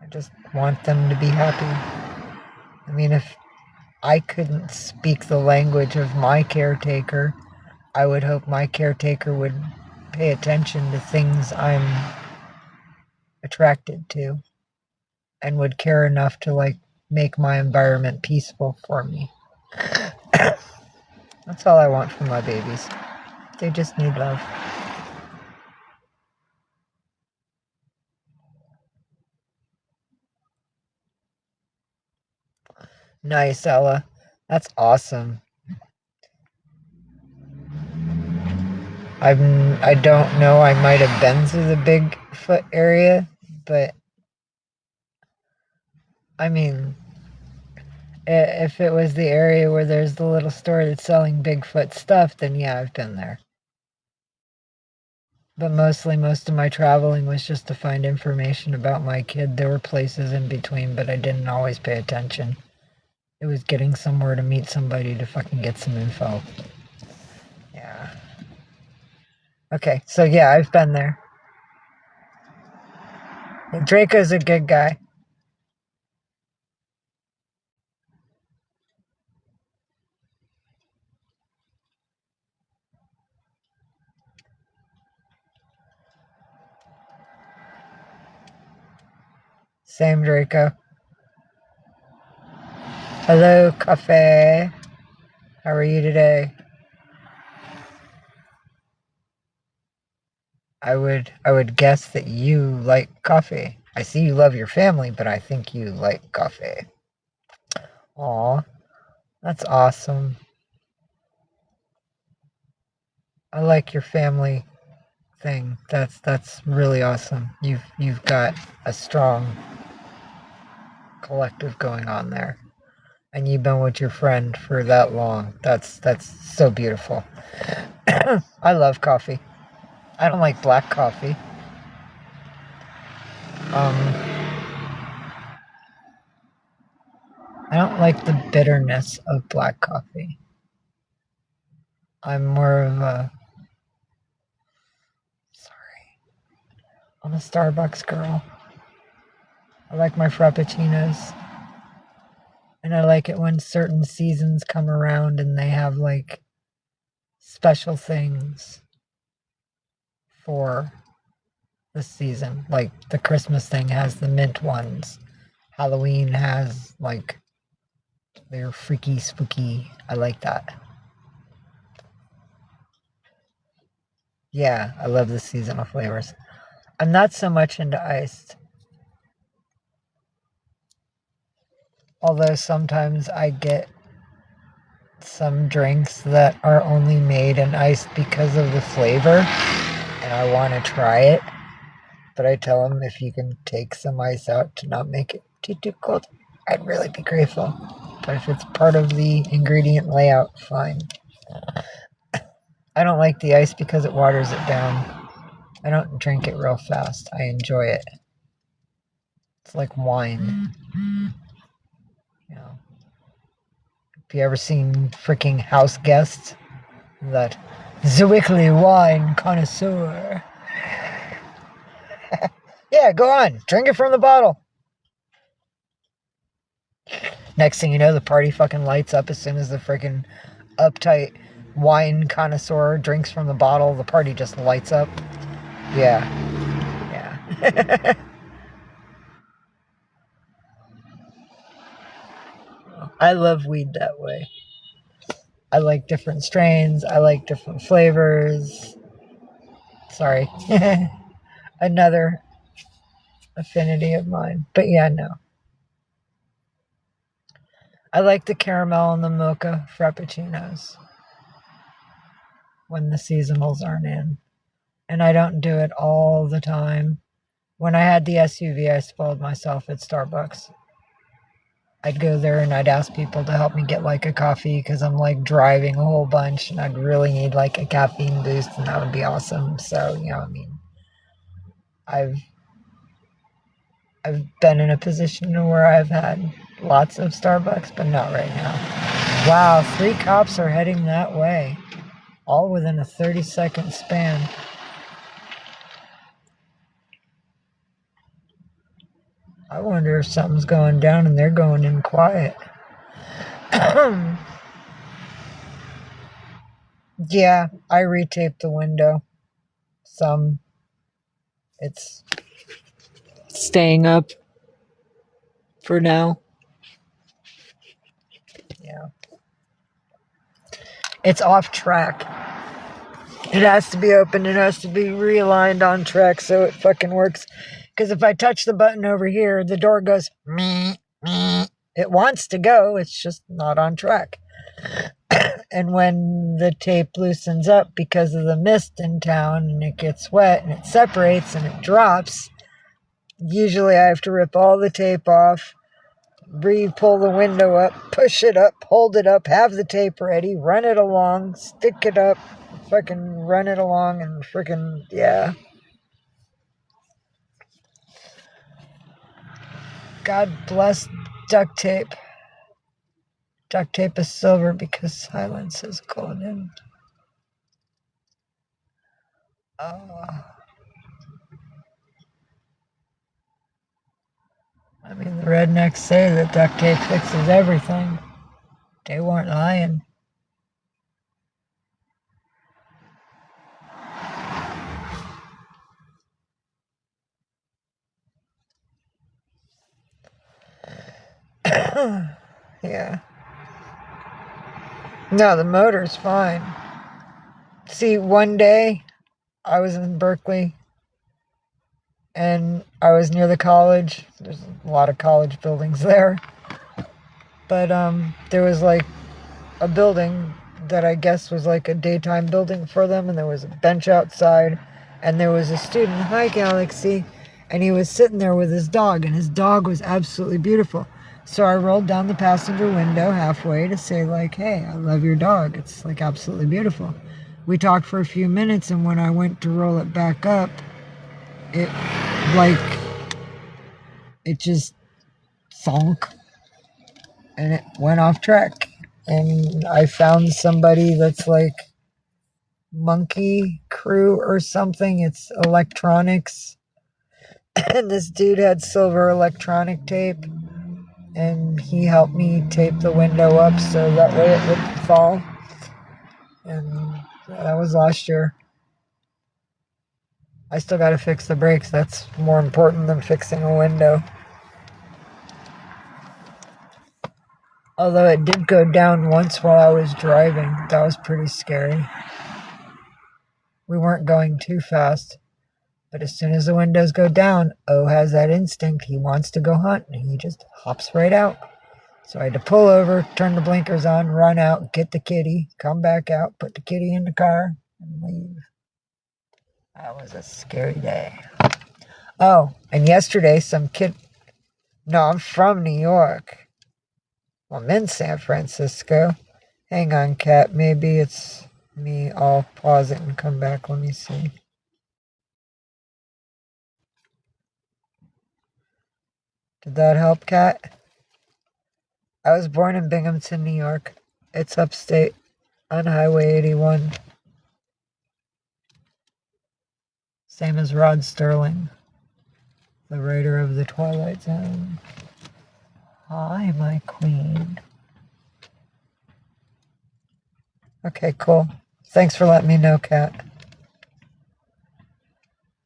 just want them to be happy. I mean, if I couldn't speak the language of my caretaker, I would hope my caretaker would pay attention to things I'm attracted to and would care enough to like make my environment peaceful for me. That's all I want from my babies. They just need love. Nice, Ella. That's awesome. I don't know. I might have been to the Bigfoot area, but I mean, if it was the area where there's the little store that's selling Bigfoot stuff, then yeah, I've been there. But mostly, most of my traveling was just to find information about my kid. There were places in between, but I didn't always pay attention. It was getting somewhere to meet somebody to fucking get some info. Yeah. Okay, so yeah, I've been there. Draco's a good guy. Same Draco. Hello, Cafe. How are you today? I would guess that you like coffee. I see you love your family, but I think you like coffee. Aw, that's awesome. I like your family thing. That's really awesome. You've got a strong collective going on there. And you've been with your friend for that long. That's so beautiful. I love coffee. I don't like black coffee. I don't like the bitterness of black coffee. I'm more of a I'm a Starbucks girl. I like my frappuccinos. And I like it when certain seasons come around and they have like special things for the season. Like the Christmas thing has the mint ones. Halloween has like they're freaky spooky. I like that. Yeah, I love the seasonal flavors. I'm not so much into iced. Although sometimes I get some drinks that are only made in iced because of the flavor and I want to try it. But I tell them if you can take some ice out to not make it too cold, I'd really be grateful. But if it's part of the ingredient layout, fine. I don't like the ice because it waters it down. I don't drink it real fast. I enjoy it. It's like wine. You know. Have you ever seen freaking House Guests? That Zwickly wine connoisseur. Yeah, go on. Drink it from the bottle. Next thing you know, the party fucking lights up as soon as the freaking uptight wine connoisseur drinks from the bottle. The party just lights up. Yeah. Yeah. I love weed that way. I like different strains. I like different flavors. Sorry. Another affinity of mine. But yeah, no. I like the caramel and the mocha frappuccinos when the seasonals aren't in. And I don't do it all the time. When I had the SUV, I spoiled myself at Starbucks. I'd go there and I'd ask people to help me get like a coffee because I'm like driving a whole bunch and I'd really need like a caffeine boost and that would be awesome. So, you know, I mean, I've been in a position where I've had lots of Starbucks, but not right now. Wow, 3 cops are heading that way, all within a 30-second span. I wonder if something's going down and they're going in quiet. Yeah, I retaped the window. Some. It's staying up for now. Yeah. It's off track. It has to be open. It has to be realigned on track so it fucking works. Because if I touch the button over here, the door goes meh, meh. It wants to go. It's just not on track. And when the tape loosens up because of the mist in town and it gets wet and it separates and it drops, usually I have to rip all the tape off, pull the window up, push it up, hold it up, have the tape ready, run it along, stick it up, fucking run it along, and freaking, yeah. God bless duct tape. Duct tape is silver because silence is golden. Oh. I mean, the rednecks say that duct tape fixes everything. They weren't lying. Yeah. No, the motor's fine. See, one day I was in Berkeley and I was near the college. There's a lot of college buildings there. But there was like a building that I guess was like a daytime building for them, and there was a bench outside, and there was a student, hi Galaxy, and he was sitting there with his dog, and his dog was absolutely beautiful. So I rolled down the passenger window halfway to say like, hey, I love your dog. It's like absolutely beautiful. We talked for a few minutes, and when I went to roll it back up, it just thunk, and it went off track. And I found somebody that's like Monkey Crew or something. It's electronics. And this dude had silver electronic tape. And he helped me tape the window up so that way it wouldn't fall. And that was last year. I still gotta fix the brakes. That's more important than fixing a window. Although it did go down once while I was driving. That was pretty scary. We weren't going too fast. But as soon as the windows go down, O has that instinct. He wants to go hunt, and he just hops right out. So I had to pull over, turn the blinkers on, run out, get the kitty, come back out, put the kitty in the car, and leave. That was a scary day. Oh, and yesterday some kid... No, I'm from New York. I'm in San Francisco. Hang on, Cat. Maybe it's me. I'll pause it and come back. Let me see. Did that help, Cat? I was born in Binghamton, New York. It's upstate on Highway 81. Same as Rod Serling, the writer of The Twilight Zone. Hi, my queen. Okay, cool. Thanks for letting me know, Kat.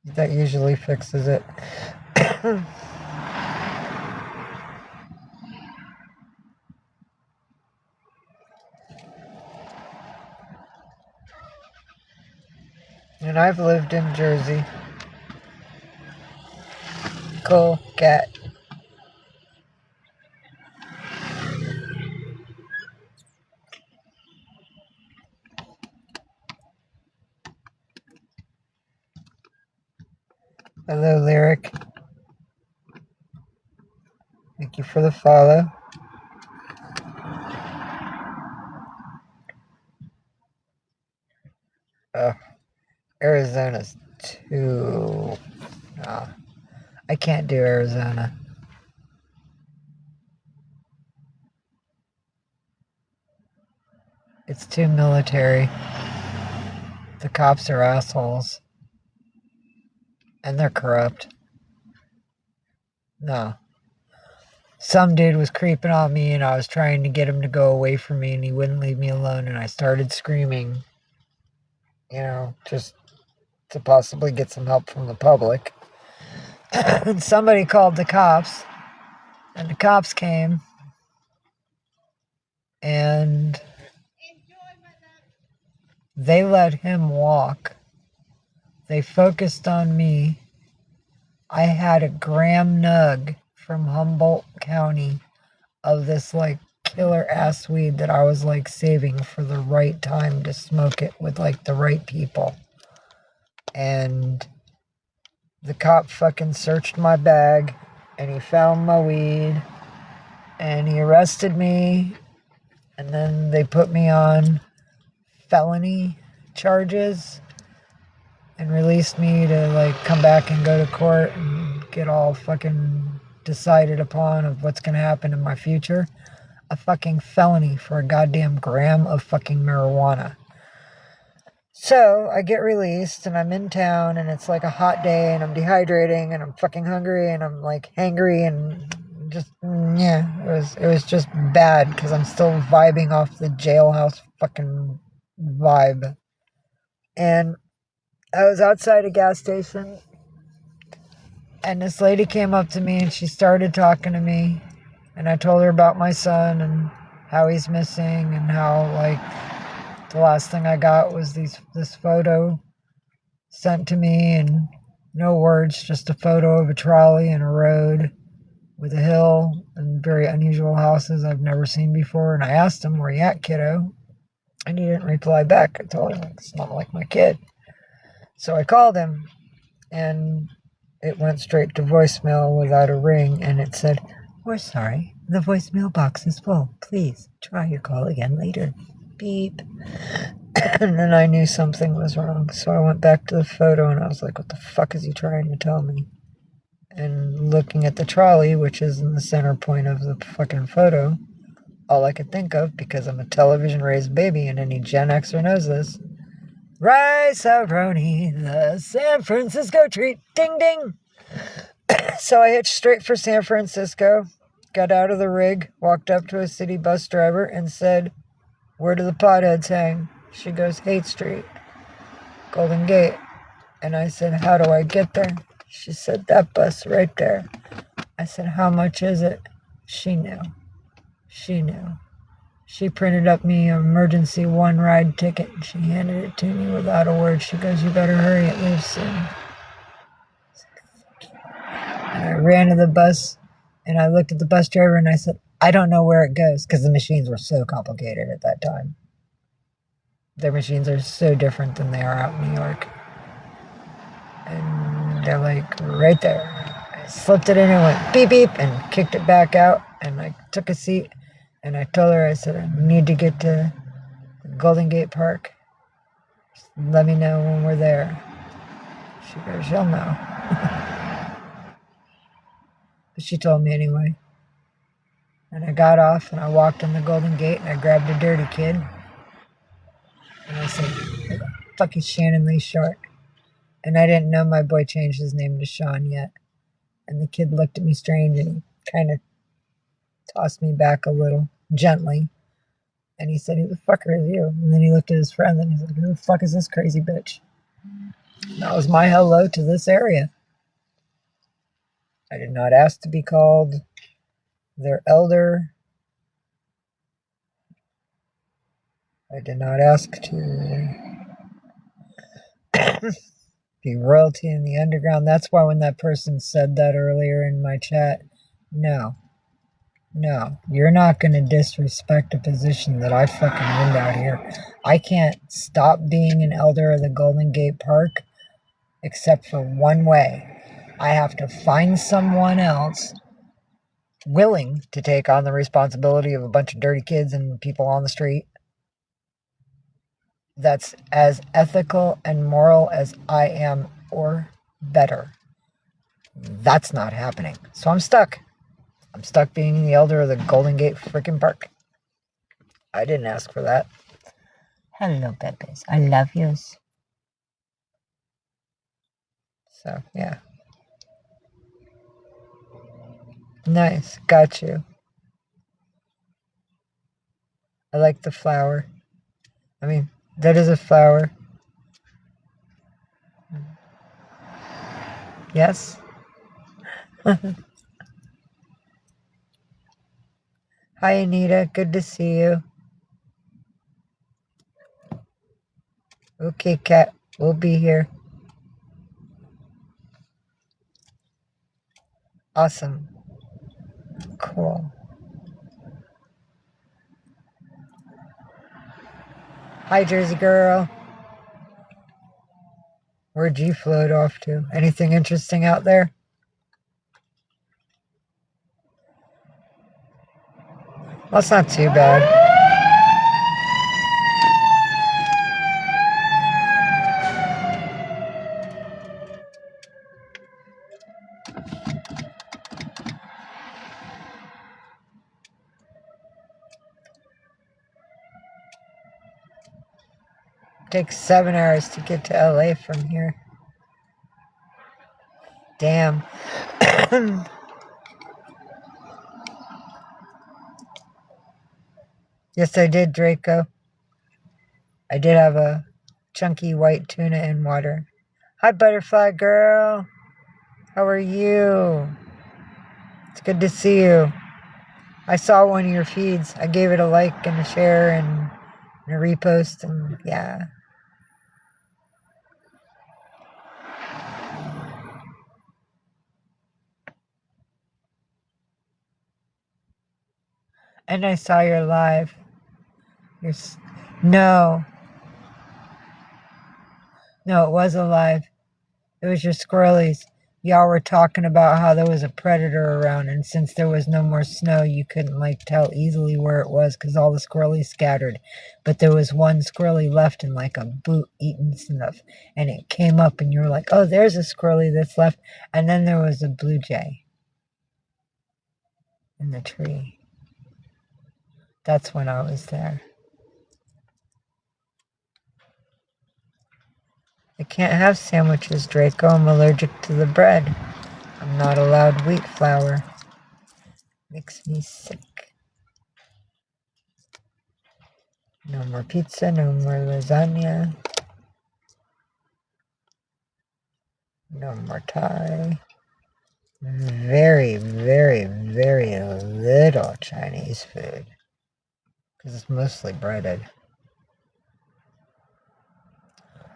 That usually fixes it. And I've lived in Jersey. Cool, Cat. Hello, Lyric. Thank you for the follow. Oh, Arizona's too... No, I can't do Arizona. It's too military. The cops are assholes. And they're corrupt. No. some dude was creeping on me, and I was trying to get him to go away from me, and he wouldn't leave me alone, and I started screaming, just to possibly get some help from the public. And somebody called the cops, and the cops came, and they let him walk. They focused on me. I had a gram nug from Humboldt County of this killer ass weed that I was saving for the right time to smoke it with the right people. And the cop fucking searched my bag, and he found my weed, and he arrested me, and then they put me on felony charges and released me to come back and go to court and get all fucking decided upon of what's gonna happen in my future. A fucking felony for a goddamn gram of fucking marijuana. So I get released, and I'm in town, and it's a hot day, and I'm dehydrating, and I'm fucking hungry, and I'm hangry, and just it was just bad because I'm still vibing off the jailhouse fucking vibe. And I was outside a gas station, and this lady came up to me, and she started talking to me, and I told her about my son and how he's missing, and how the last thing I got was this photo sent to me, and no words, just a photo of a trolley and a road with a hill and very unusual houses I've never seen before. And I asked him, "Where you at, kiddo?" And he didn't reply back. I told him it's not like my kid. So I called him, and it went straight to voicemail without a ring, and it said, "We're sorry, the voicemail box is full. Please try your call again later. Beep." And then I knew something was wrong, so I went back to the photo, and I was like, what the fuck is he trying to tell me? And looking at the trolley, which is in the center point of the fucking photo, all I could think of, because I'm a television-raised baby, and any Gen Xer knows this, Rice-A-Roni, the San Francisco treat, ding ding. So I hitched straight for San Francisco, got out of the rig, walked up to a city bus driver, and said, "Where do the potheads hang?" She goes, "Haight Street, Golden Gate." And I said, "How do I get there?" She said, "That bus right there." I said, "How much is it?" She knew. She knew. She printed up me an emergency one-ride ticket, and she handed it to me without a word. She goes, "You better hurry, it leaves soon." And I ran to the bus, and I looked at the bus driver, and I said, "I don't know where it goes," because the machines were so complicated at that time. Their machines are so different than they are out in New York. And they're right there. I slipped it in and went beep beep and kicked it back out, and I took a seat, and I told her, I said, "I need to get to Golden Gate Park. Just let me know when we're there." She goes, "You'll know." But she told me anyway. And I got off, and I walked in the Golden Gate, and I grabbed a dirty kid. And I said, "Who the fuck is Shannon Lee Short?" And I didn't know my boy changed his name to Sean yet. And the kid looked at me strange, and he kind of tossed me back a little, gently. And he said, "Who the fucker is you?" And then he looked at his friend, and he's like, "Who the fuck is this crazy bitch?" And that was my hello to this area. I did not ask to be called their elder. I did not ask to be royalty in the underground. That's why when that person said that earlier in my chat, no, you're not going to disrespect a position that I fucking earned out here. I can't stop being an elder of the Golden Gate Park except for one way. I have to find someone else willing to take on the responsibility of a bunch of dirty kids and people on the street that's as ethical and moral as I am, or better. That's not happening. So I'm stuck. I'm stuck being the elder of the Golden Gate freaking Park. I didn't ask for that. Hello, Peppers. I love yous. So, yeah. Nice. Got you. I like the flower. I mean, that is a flower. Yes? Hi, Anita. Good to see you. Okay, Cat. We'll be here. Awesome. Cool. Hi, Jersey girl. Where'd you float off to? Anything interesting out there? Well, it's not too bad. Takes 7 hours to get to LA from here. Damn. Yes, I did, Draco. I did have a chunky white tuna in water. Hi, butterfly girl. How are you? It's good to see you. I saw one of your feeds. I gave it a like and a share and a repost, and yeah. And I saw your live. No, it was a live. It was your squirrelies. Y'all were talking about how there was a predator around, and since there was no more snow, you couldn't tell easily where it was because all the squirrelies scattered. But there was one squirrely left in a boot eating stuff, and it came up, and you were like, "Oh, there's a squirrely that's left." And then there was a blue jay in the tree. That's when I was there. I can't have sandwiches, Draco. I'm allergic to the bread. I'm not allowed wheat flour. Makes me sick. No more pizza, no more lasagna. No more Thai. Very, very, very little Chinese food. Because it's mostly breaded.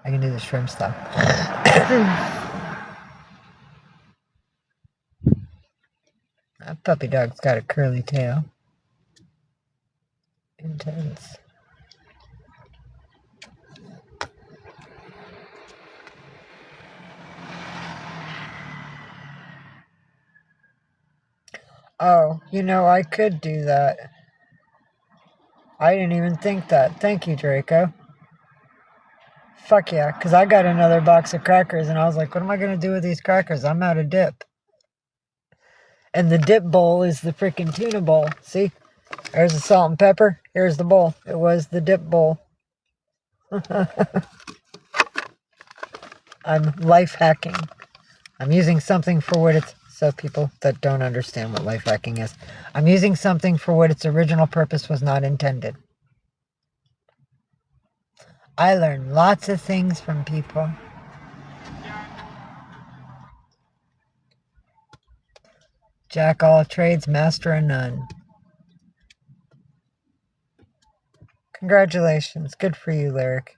I can do the shrimp stuff. That puppy dog's got a curly tail. Intense. Oh, I could do that. I didn't even think that. Thank you, Draco. Fuck yeah, because I got another box of crackers, and I was like, what am I going to do with these crackers? I'm out of dip. And the dip bowl is the freaking tuna bowl. See? There's the salt and pepper. Here's the bowl. It was the dip bowl. I'm life hacking. I'm using something for what it's... So people that don't understand what life hacking is. I'm using something for what its original purpose was not intended. I learn lots of things from people. Jack all trades, master of none. Congratulations. Good for you, Lyric.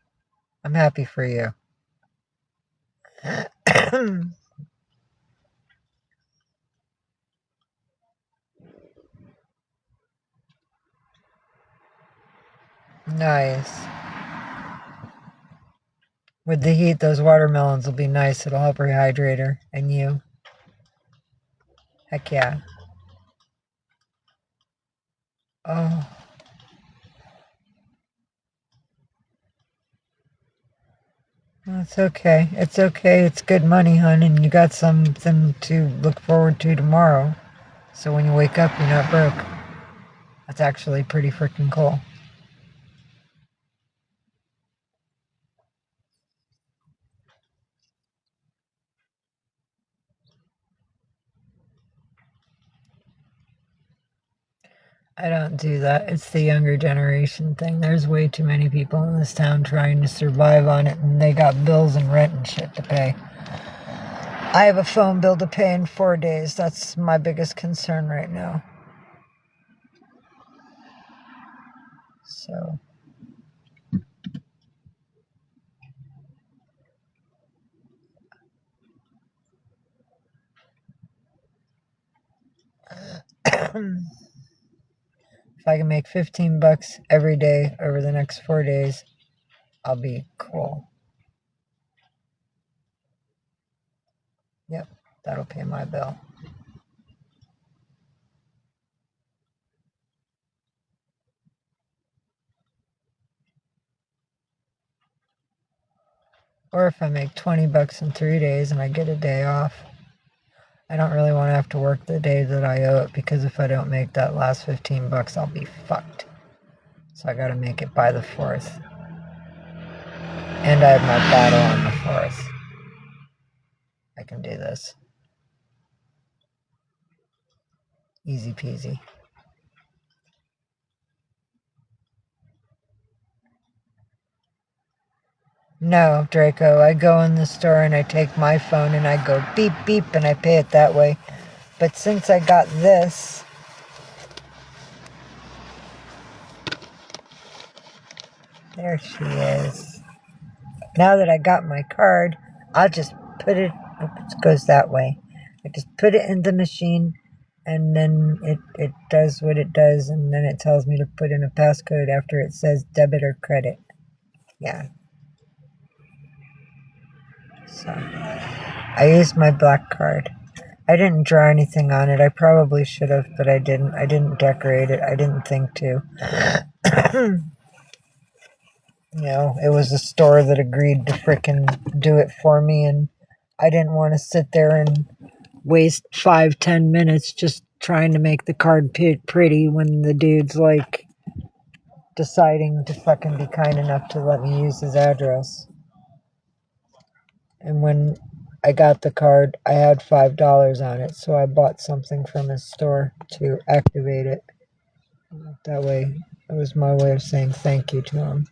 I'm happy for you. Nice. With the heat, those watermelons will be nice. It'll help rehydrate her. And you. Heck yeah. Oh. It's okay. It's okay. It's good money, hon, and you got something to look forward to tomorrow. So when you wake up, you're not broke. That's actually pretty freaking cool. I don't do that. It's the younger generation thing. There's way too many people in this town trying to survive on it, and they got bills and rent and shit to pay. I have a phone bill to pay in 4 days. That's my biggest concern right now. So... if I can make $15 every day over the next 4 days, I'll be cool. Yep, that'll pay my bill. Or if I make $20 in 3 days and I get a day off. I don't really want to have to work the day that I owe it, because if I don't make that last $15, I'll be fucked. So I gotta make it by the 4th. And I have my battle on the 4th. I can do this. Easy peasy. No, Draco, I go in the store and I take my phone and I go beep beep and I pay it that way. But since I got this, there she is. Now that I got my card, I'll just put it, it goes that way. I just put it in the machine, and then it does what it does, and then it tells me to put in a passcode after it says debit or credit. Yeah. So, I used my black card. I didn't draw anything on it. I probably should have, but I didn't. I didn't decorate it. I didn't think to. You know, it was a store that agreed to frickin' do it for me, and I didn't want to sit there and waste 5-10 minutes just trying to make the card pretty when the dude's like deciding to fucking be kind enough to let me use his address. And when I got the card, I had $5 on it, so I bought something from his store to activate it. That way, it was my way of saying thank you to him.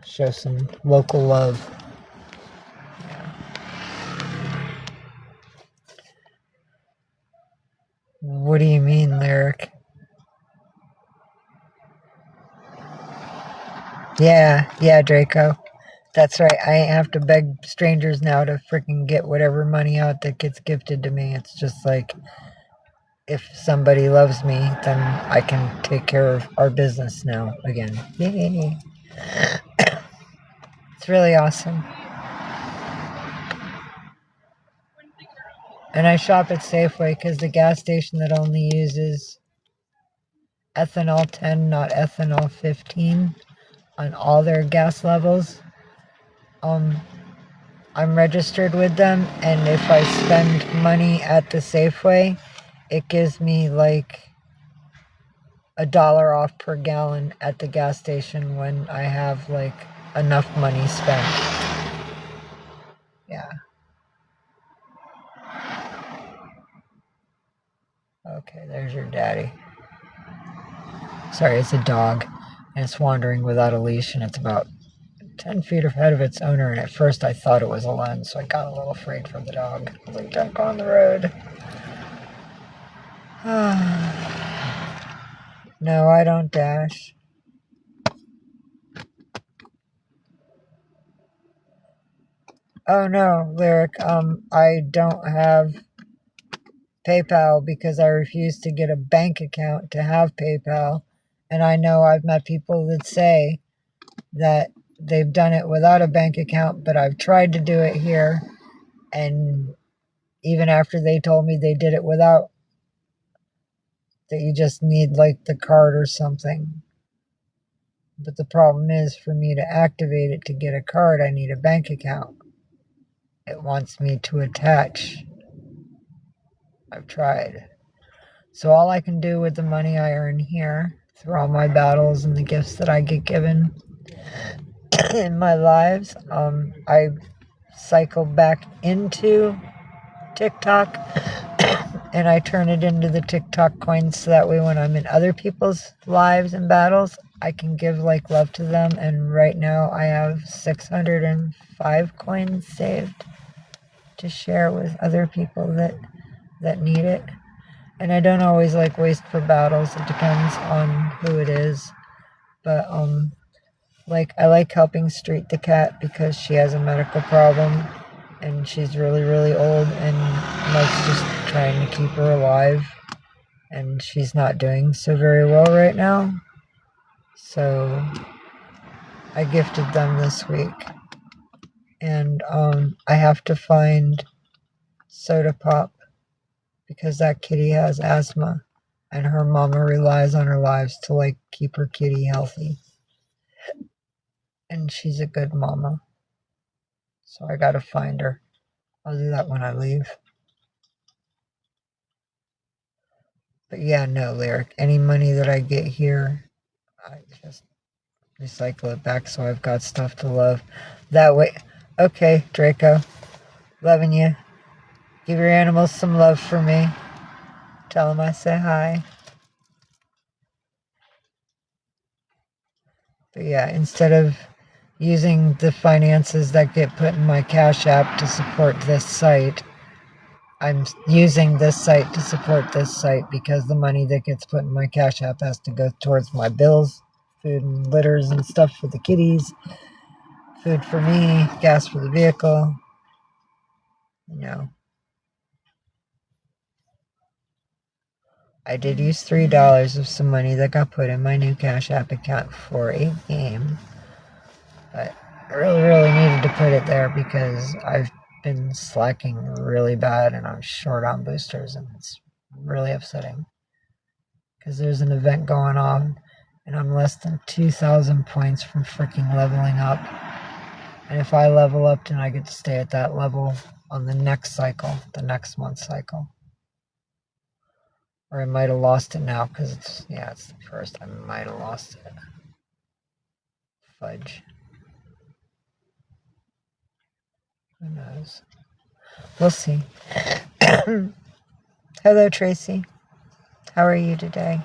Show some local love. What do you mean, Lyric? Yeah, Draco. That's right. I have to beg strangers now to freaking get whatever money out that gets gifted to me. It's just like, if somebody loves me, then I can take care of our business now again. Yay! It's really awesome. And I shop at Safeway because the gas station that only uses ethanol 10, not ethanol 15 on all their gas levels. I'm registered with them, and if I spend money at the Safeway, it gives me like $1 off per gallon at the gas station when I have like enough money spent. Yeah. Okay, there's your daddy. Sorry, it's a dog, and it's wandering without a leash, and it's about 10 feet ahead of its owner, and at first I thought it was a lens, so I got a little afraid for the dog. I was like, don't go on the road. No, I don't dash. Oh no, Lyric, I don't have PayPal because I refuse to get a bank account to have PayPal. And I know I've met people that say that they've done it without a bank account, but I've tried to do it here, and even after they told me they did it without, that you just need like the card or something. But the problem is, for me to activate it to get a card, I need a bank account. It wants me to attach. I've tried. So all I can do with the money I earn here, through all my battles and the gifts that I get given in my lives, I cycle back into TikTok and I turn it into the TikTok coins so that way when I'm in other people's lives and battles, I can give like love to them. And right now I have 605 coins saved to share with other people that need it. And I don't always like waste for battles. It depends on who it is. But like I like helping Street the cat because she has a medical problem and she's really, really old, and Mike's just trying to keep her alive, and she's not doing so very well right now. So I gifted them this week, and I have to find Soda Pop because that kitty has asthma, and her mama relies on her lives to like keep her kitty healthy, and she's a good mama. So I gotta find her. I'll do that when I leave. But yeah, no, Lyric. Any money that I get here, I just recycle it back so I've got stuff to love. That way. Okay, Draco. Loving you. Give your animals some love for me. Tell them I say hi. But yeah, instead of using the finances that get put in my Cash App to support this site, I'm using this site to support this site because the money that gets put in my Cash App has to go towards my bills, food and litters and stuff for the kitties, food for me, gas for the vehicle. You know. I did use $3 of some money that got put in my new Cash App account for a game. But I really, really needed to put it there because I've been slacking really bad and I'm short on boosters, and it's really upsetting. Because there's an event going on and I'm less than 2,000 points from freaking leveling up. And if I level up, then I get to stay at that level on the next cycle, the next month cycle. Or I might have lost it now because it's the first. I might have lost it. Fudge. Who knows? We'll see. Hello, Tracy. How are you today?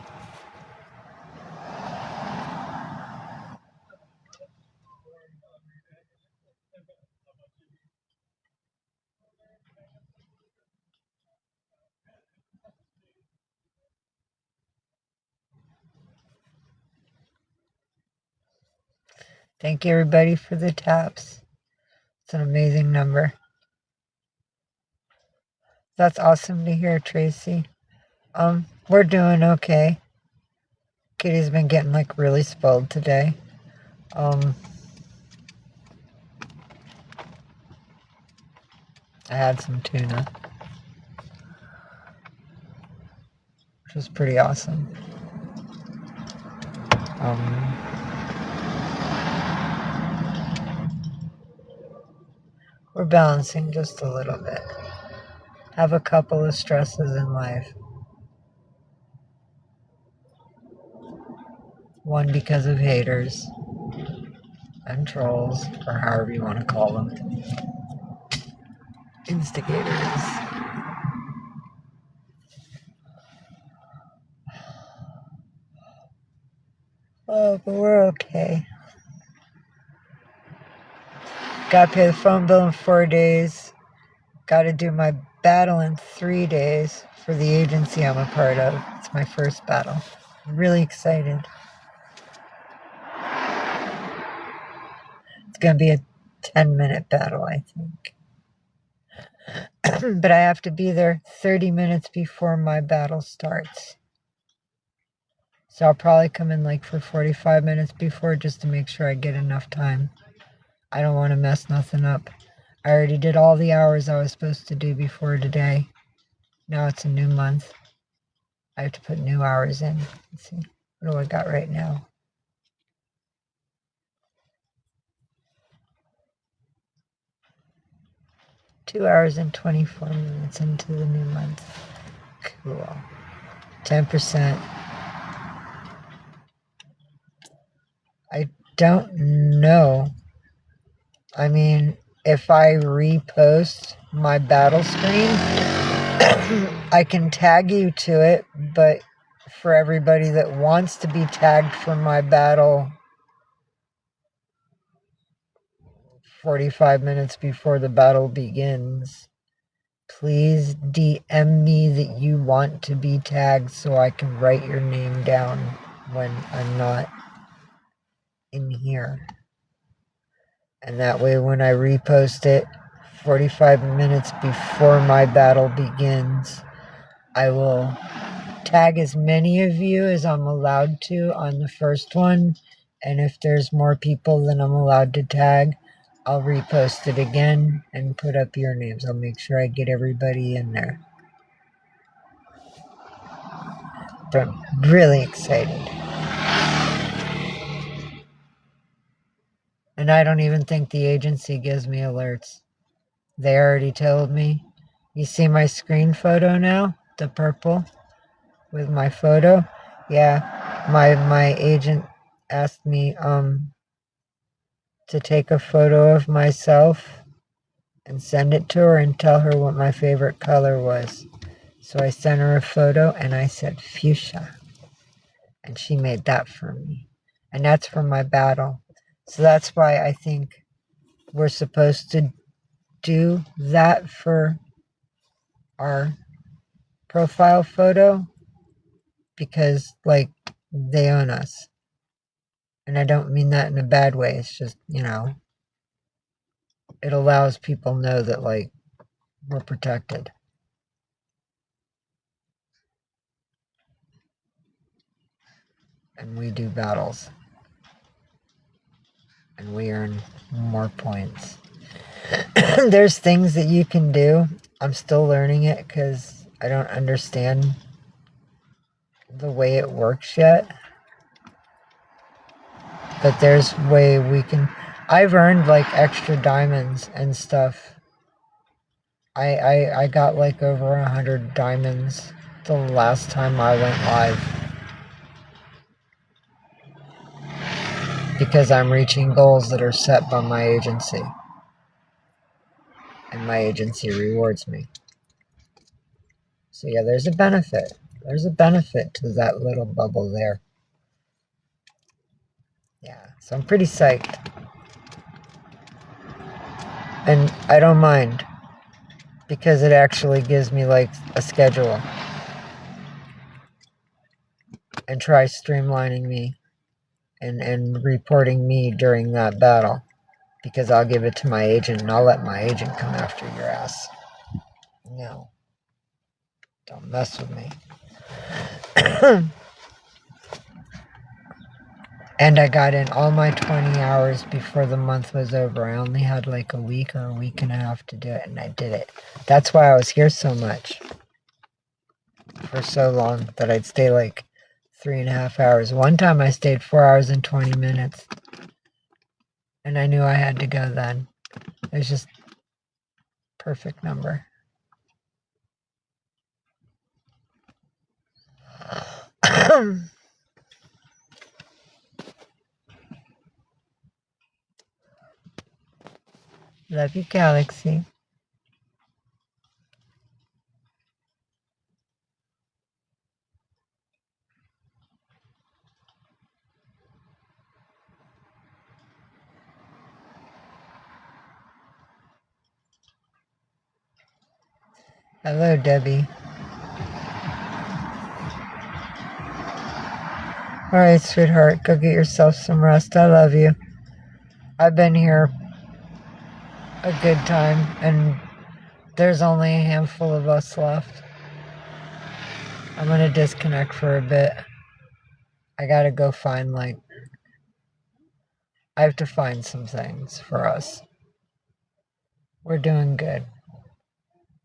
Thank you, everybody, for the taps. It's an amazing number. That's awesome to hear, Tracy. We're doing okay. Kitty's been getting like really spoiled today. I had some tuna, which was pretty awesome. We're balancing just a little bit. Have a couple of stresses in life. One because of haters and trolls, or however you want to call them. Instigators. Oh, but we're okay. Gotta pay the phone bill in 4 days. Gotta do my battle in 3 days for the agency I'm a part of. It's my first battle. I'm really excited. It's gonna be a 10-minute battle, I think. But I have to be there 30 minutes before my battle starts. So I'll probably come in like for 45 minutes before just to make sure I get enough time. I don't want to mess nothing up. I already did all the hours I was supposed to do before today. Now it's a new month. I have to put new hours in. Let's see. What do I got right now? Two hours and 24 minutes into the new month. Cool. 10%. I don't know. I mean, if I repost my battle screen, I can tag you to it, but for everybody that wants to be tagged for my battle 45 minutes before the battle begins, please DM me that you want to be tagged so I can write your name down when I'm not in here. And that way when I repost it 45 minutes before my battle begins, I will tag as many of you as I'm allowed to on the first one. And if there's more people than I'm allowed to tag, I'll repost it again and put up your names. I'll make sure I get everybody in there. But I'm really excited. And I don't even think the agency gives me alerts. They already told me. You see my screen photo now? The purple with my photo? Yeah, my agent asked me to take a photo of myself and send it to her and tell her what my favorite color was. So I sent her a photo and I said fuchsia. And she made that for me. And that's from my battle. So that's why I think we're supposed to do that for our profile photo, because like they own us. And I don't mean that in a bad way. It's just, it allows people know that like we're protected. And we do battles. And we earn more points. There's things that you can do. I'm still learning it because I don't understand the way it works yet. But there's way we can... I've earned like extra diamonds and stuff. I got like over 100 diamonds the last time I went live. Because I'm reaching goals that are set by my agency. And my agency rewards me. So yeah, there's a benefit. There's a benefit to that little bubble there. Yeah, so I'm pretty psyched. And I don't mind. Because it actually gives me like a schedule. And try streamlining me. And reporting me during that battle. Because I'll give it to my agent and I'll let my agent come after your ass. No. Don't mess with me. And I got in all my 20 hours before the month was over. I only had like a week or a week and a half to do it, and I did it. That's why I was here so much. For so long, that I'd stay like 3.5 hours. One time I stayed 4 hours and 20 minutes. And I knew I had to go then. It was just perfect number. Love you, Galaxy. Hello, Debbie. Alright, sweetheart, go get yourself some rest. I love you. I've been here a good time, and there's only a handful of us left. I'm gonna disconnect for a bit. I gotta go find, I have to find some things for us. We're doing good.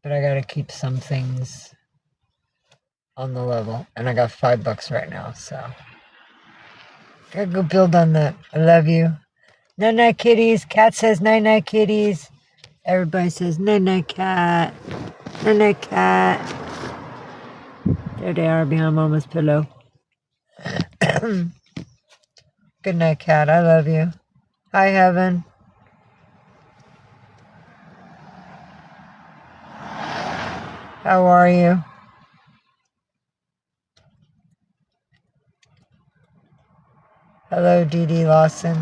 But I gotta keep some things on the level. And I got $5 right now, so. Gotta go build on that. I love you. Night night, kitties. Cat says night night, kitties. Everybody says night night, cat. Night night, cat. There they are behind Mama's pillow. Good night, cat. I love you. Hi, Heaven. How are you? Hello, Dee Dee Lawson.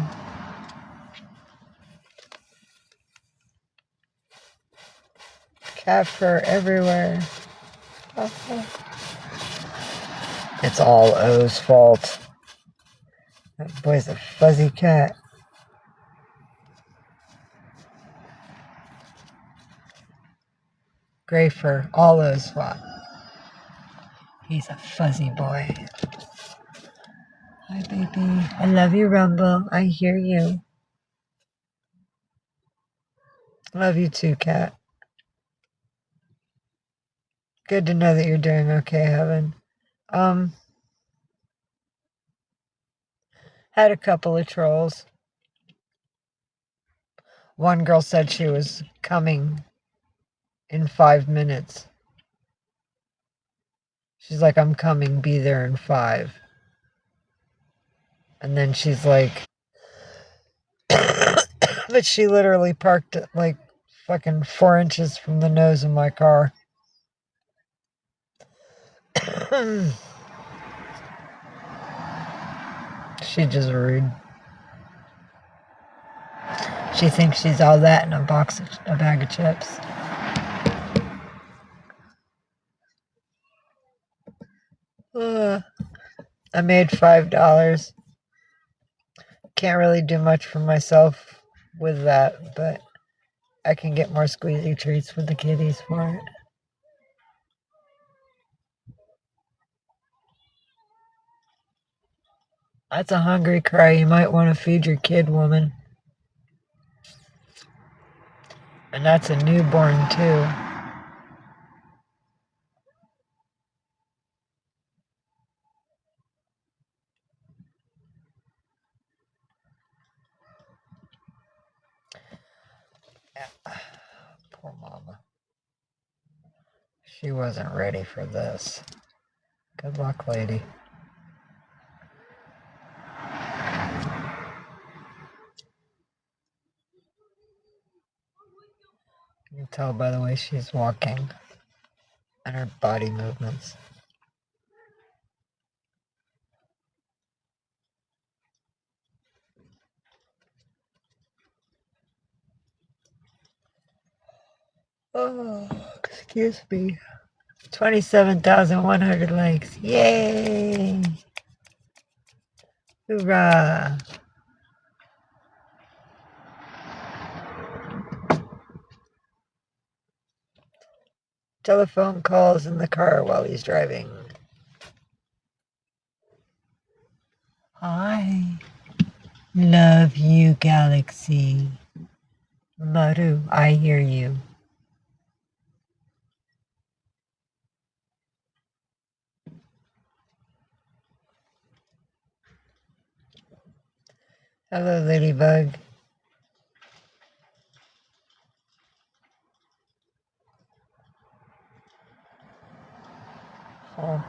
Cat fur everywhere. It's all O's fault. That boy's a fuzzy cat. Gray fur, all O's fault. He's a fuzzy boy. Hi, baby. I love you, Rumble. I hear you. Love you too, cat. Good to know that you're doing okay, Heaven. Had a couple of trolls. One girl said she was coming in 5 minutes. She's like, I'm coming, be there in 5. And then she's like, but she literally parked at like fucking 4 inches from the nose of my car. She just rude. She thinks she's all that in a bag of chips. I made $5. Can't really do much for myself with that, but I can get more squeezy treats for the kitties for it. That's a hungry cry. You might want to feed your kid, woman. And that's a newborn, too. Yeah. Poor mama. She wasn't ready for this. Good luck, lady. You can tell by the way she's walking and her body movements. Oh, excuse me. 27,100 likes. Yay! Hoorah! Telephone calls in the car while he's driving. I love you, Galaxy. Maru, I hear you. Hello, Ladybug. Oh.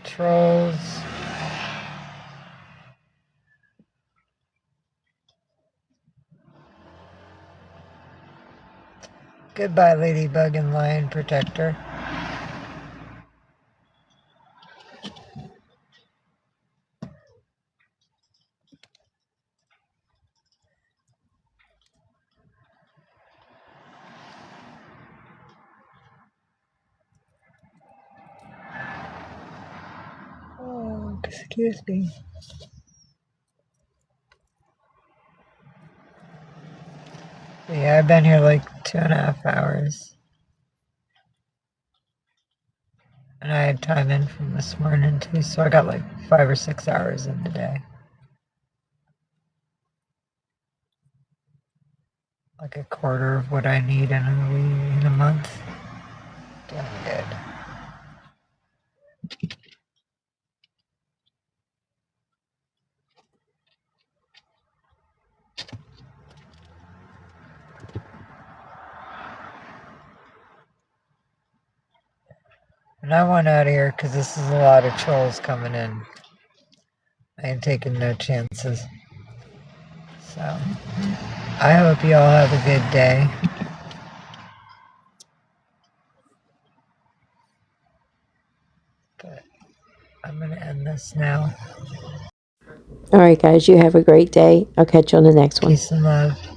Trolls. Goodbye, Ladybug and Lion Protector. Oh, excuse me. Yeah, I've been here like 2.5 hours. And I had time in from this morning too, so I got like 5 or 6 hours in today. Like a quarter of what I need in a month. Doing good. And I want out of here because this is a lot of trolls coming in. I ain't taking no chances. So, I hope you all have a good day. But I'm going to end this now. All right, guys, you have a great day. I'll catch you on the next one. Peace and love.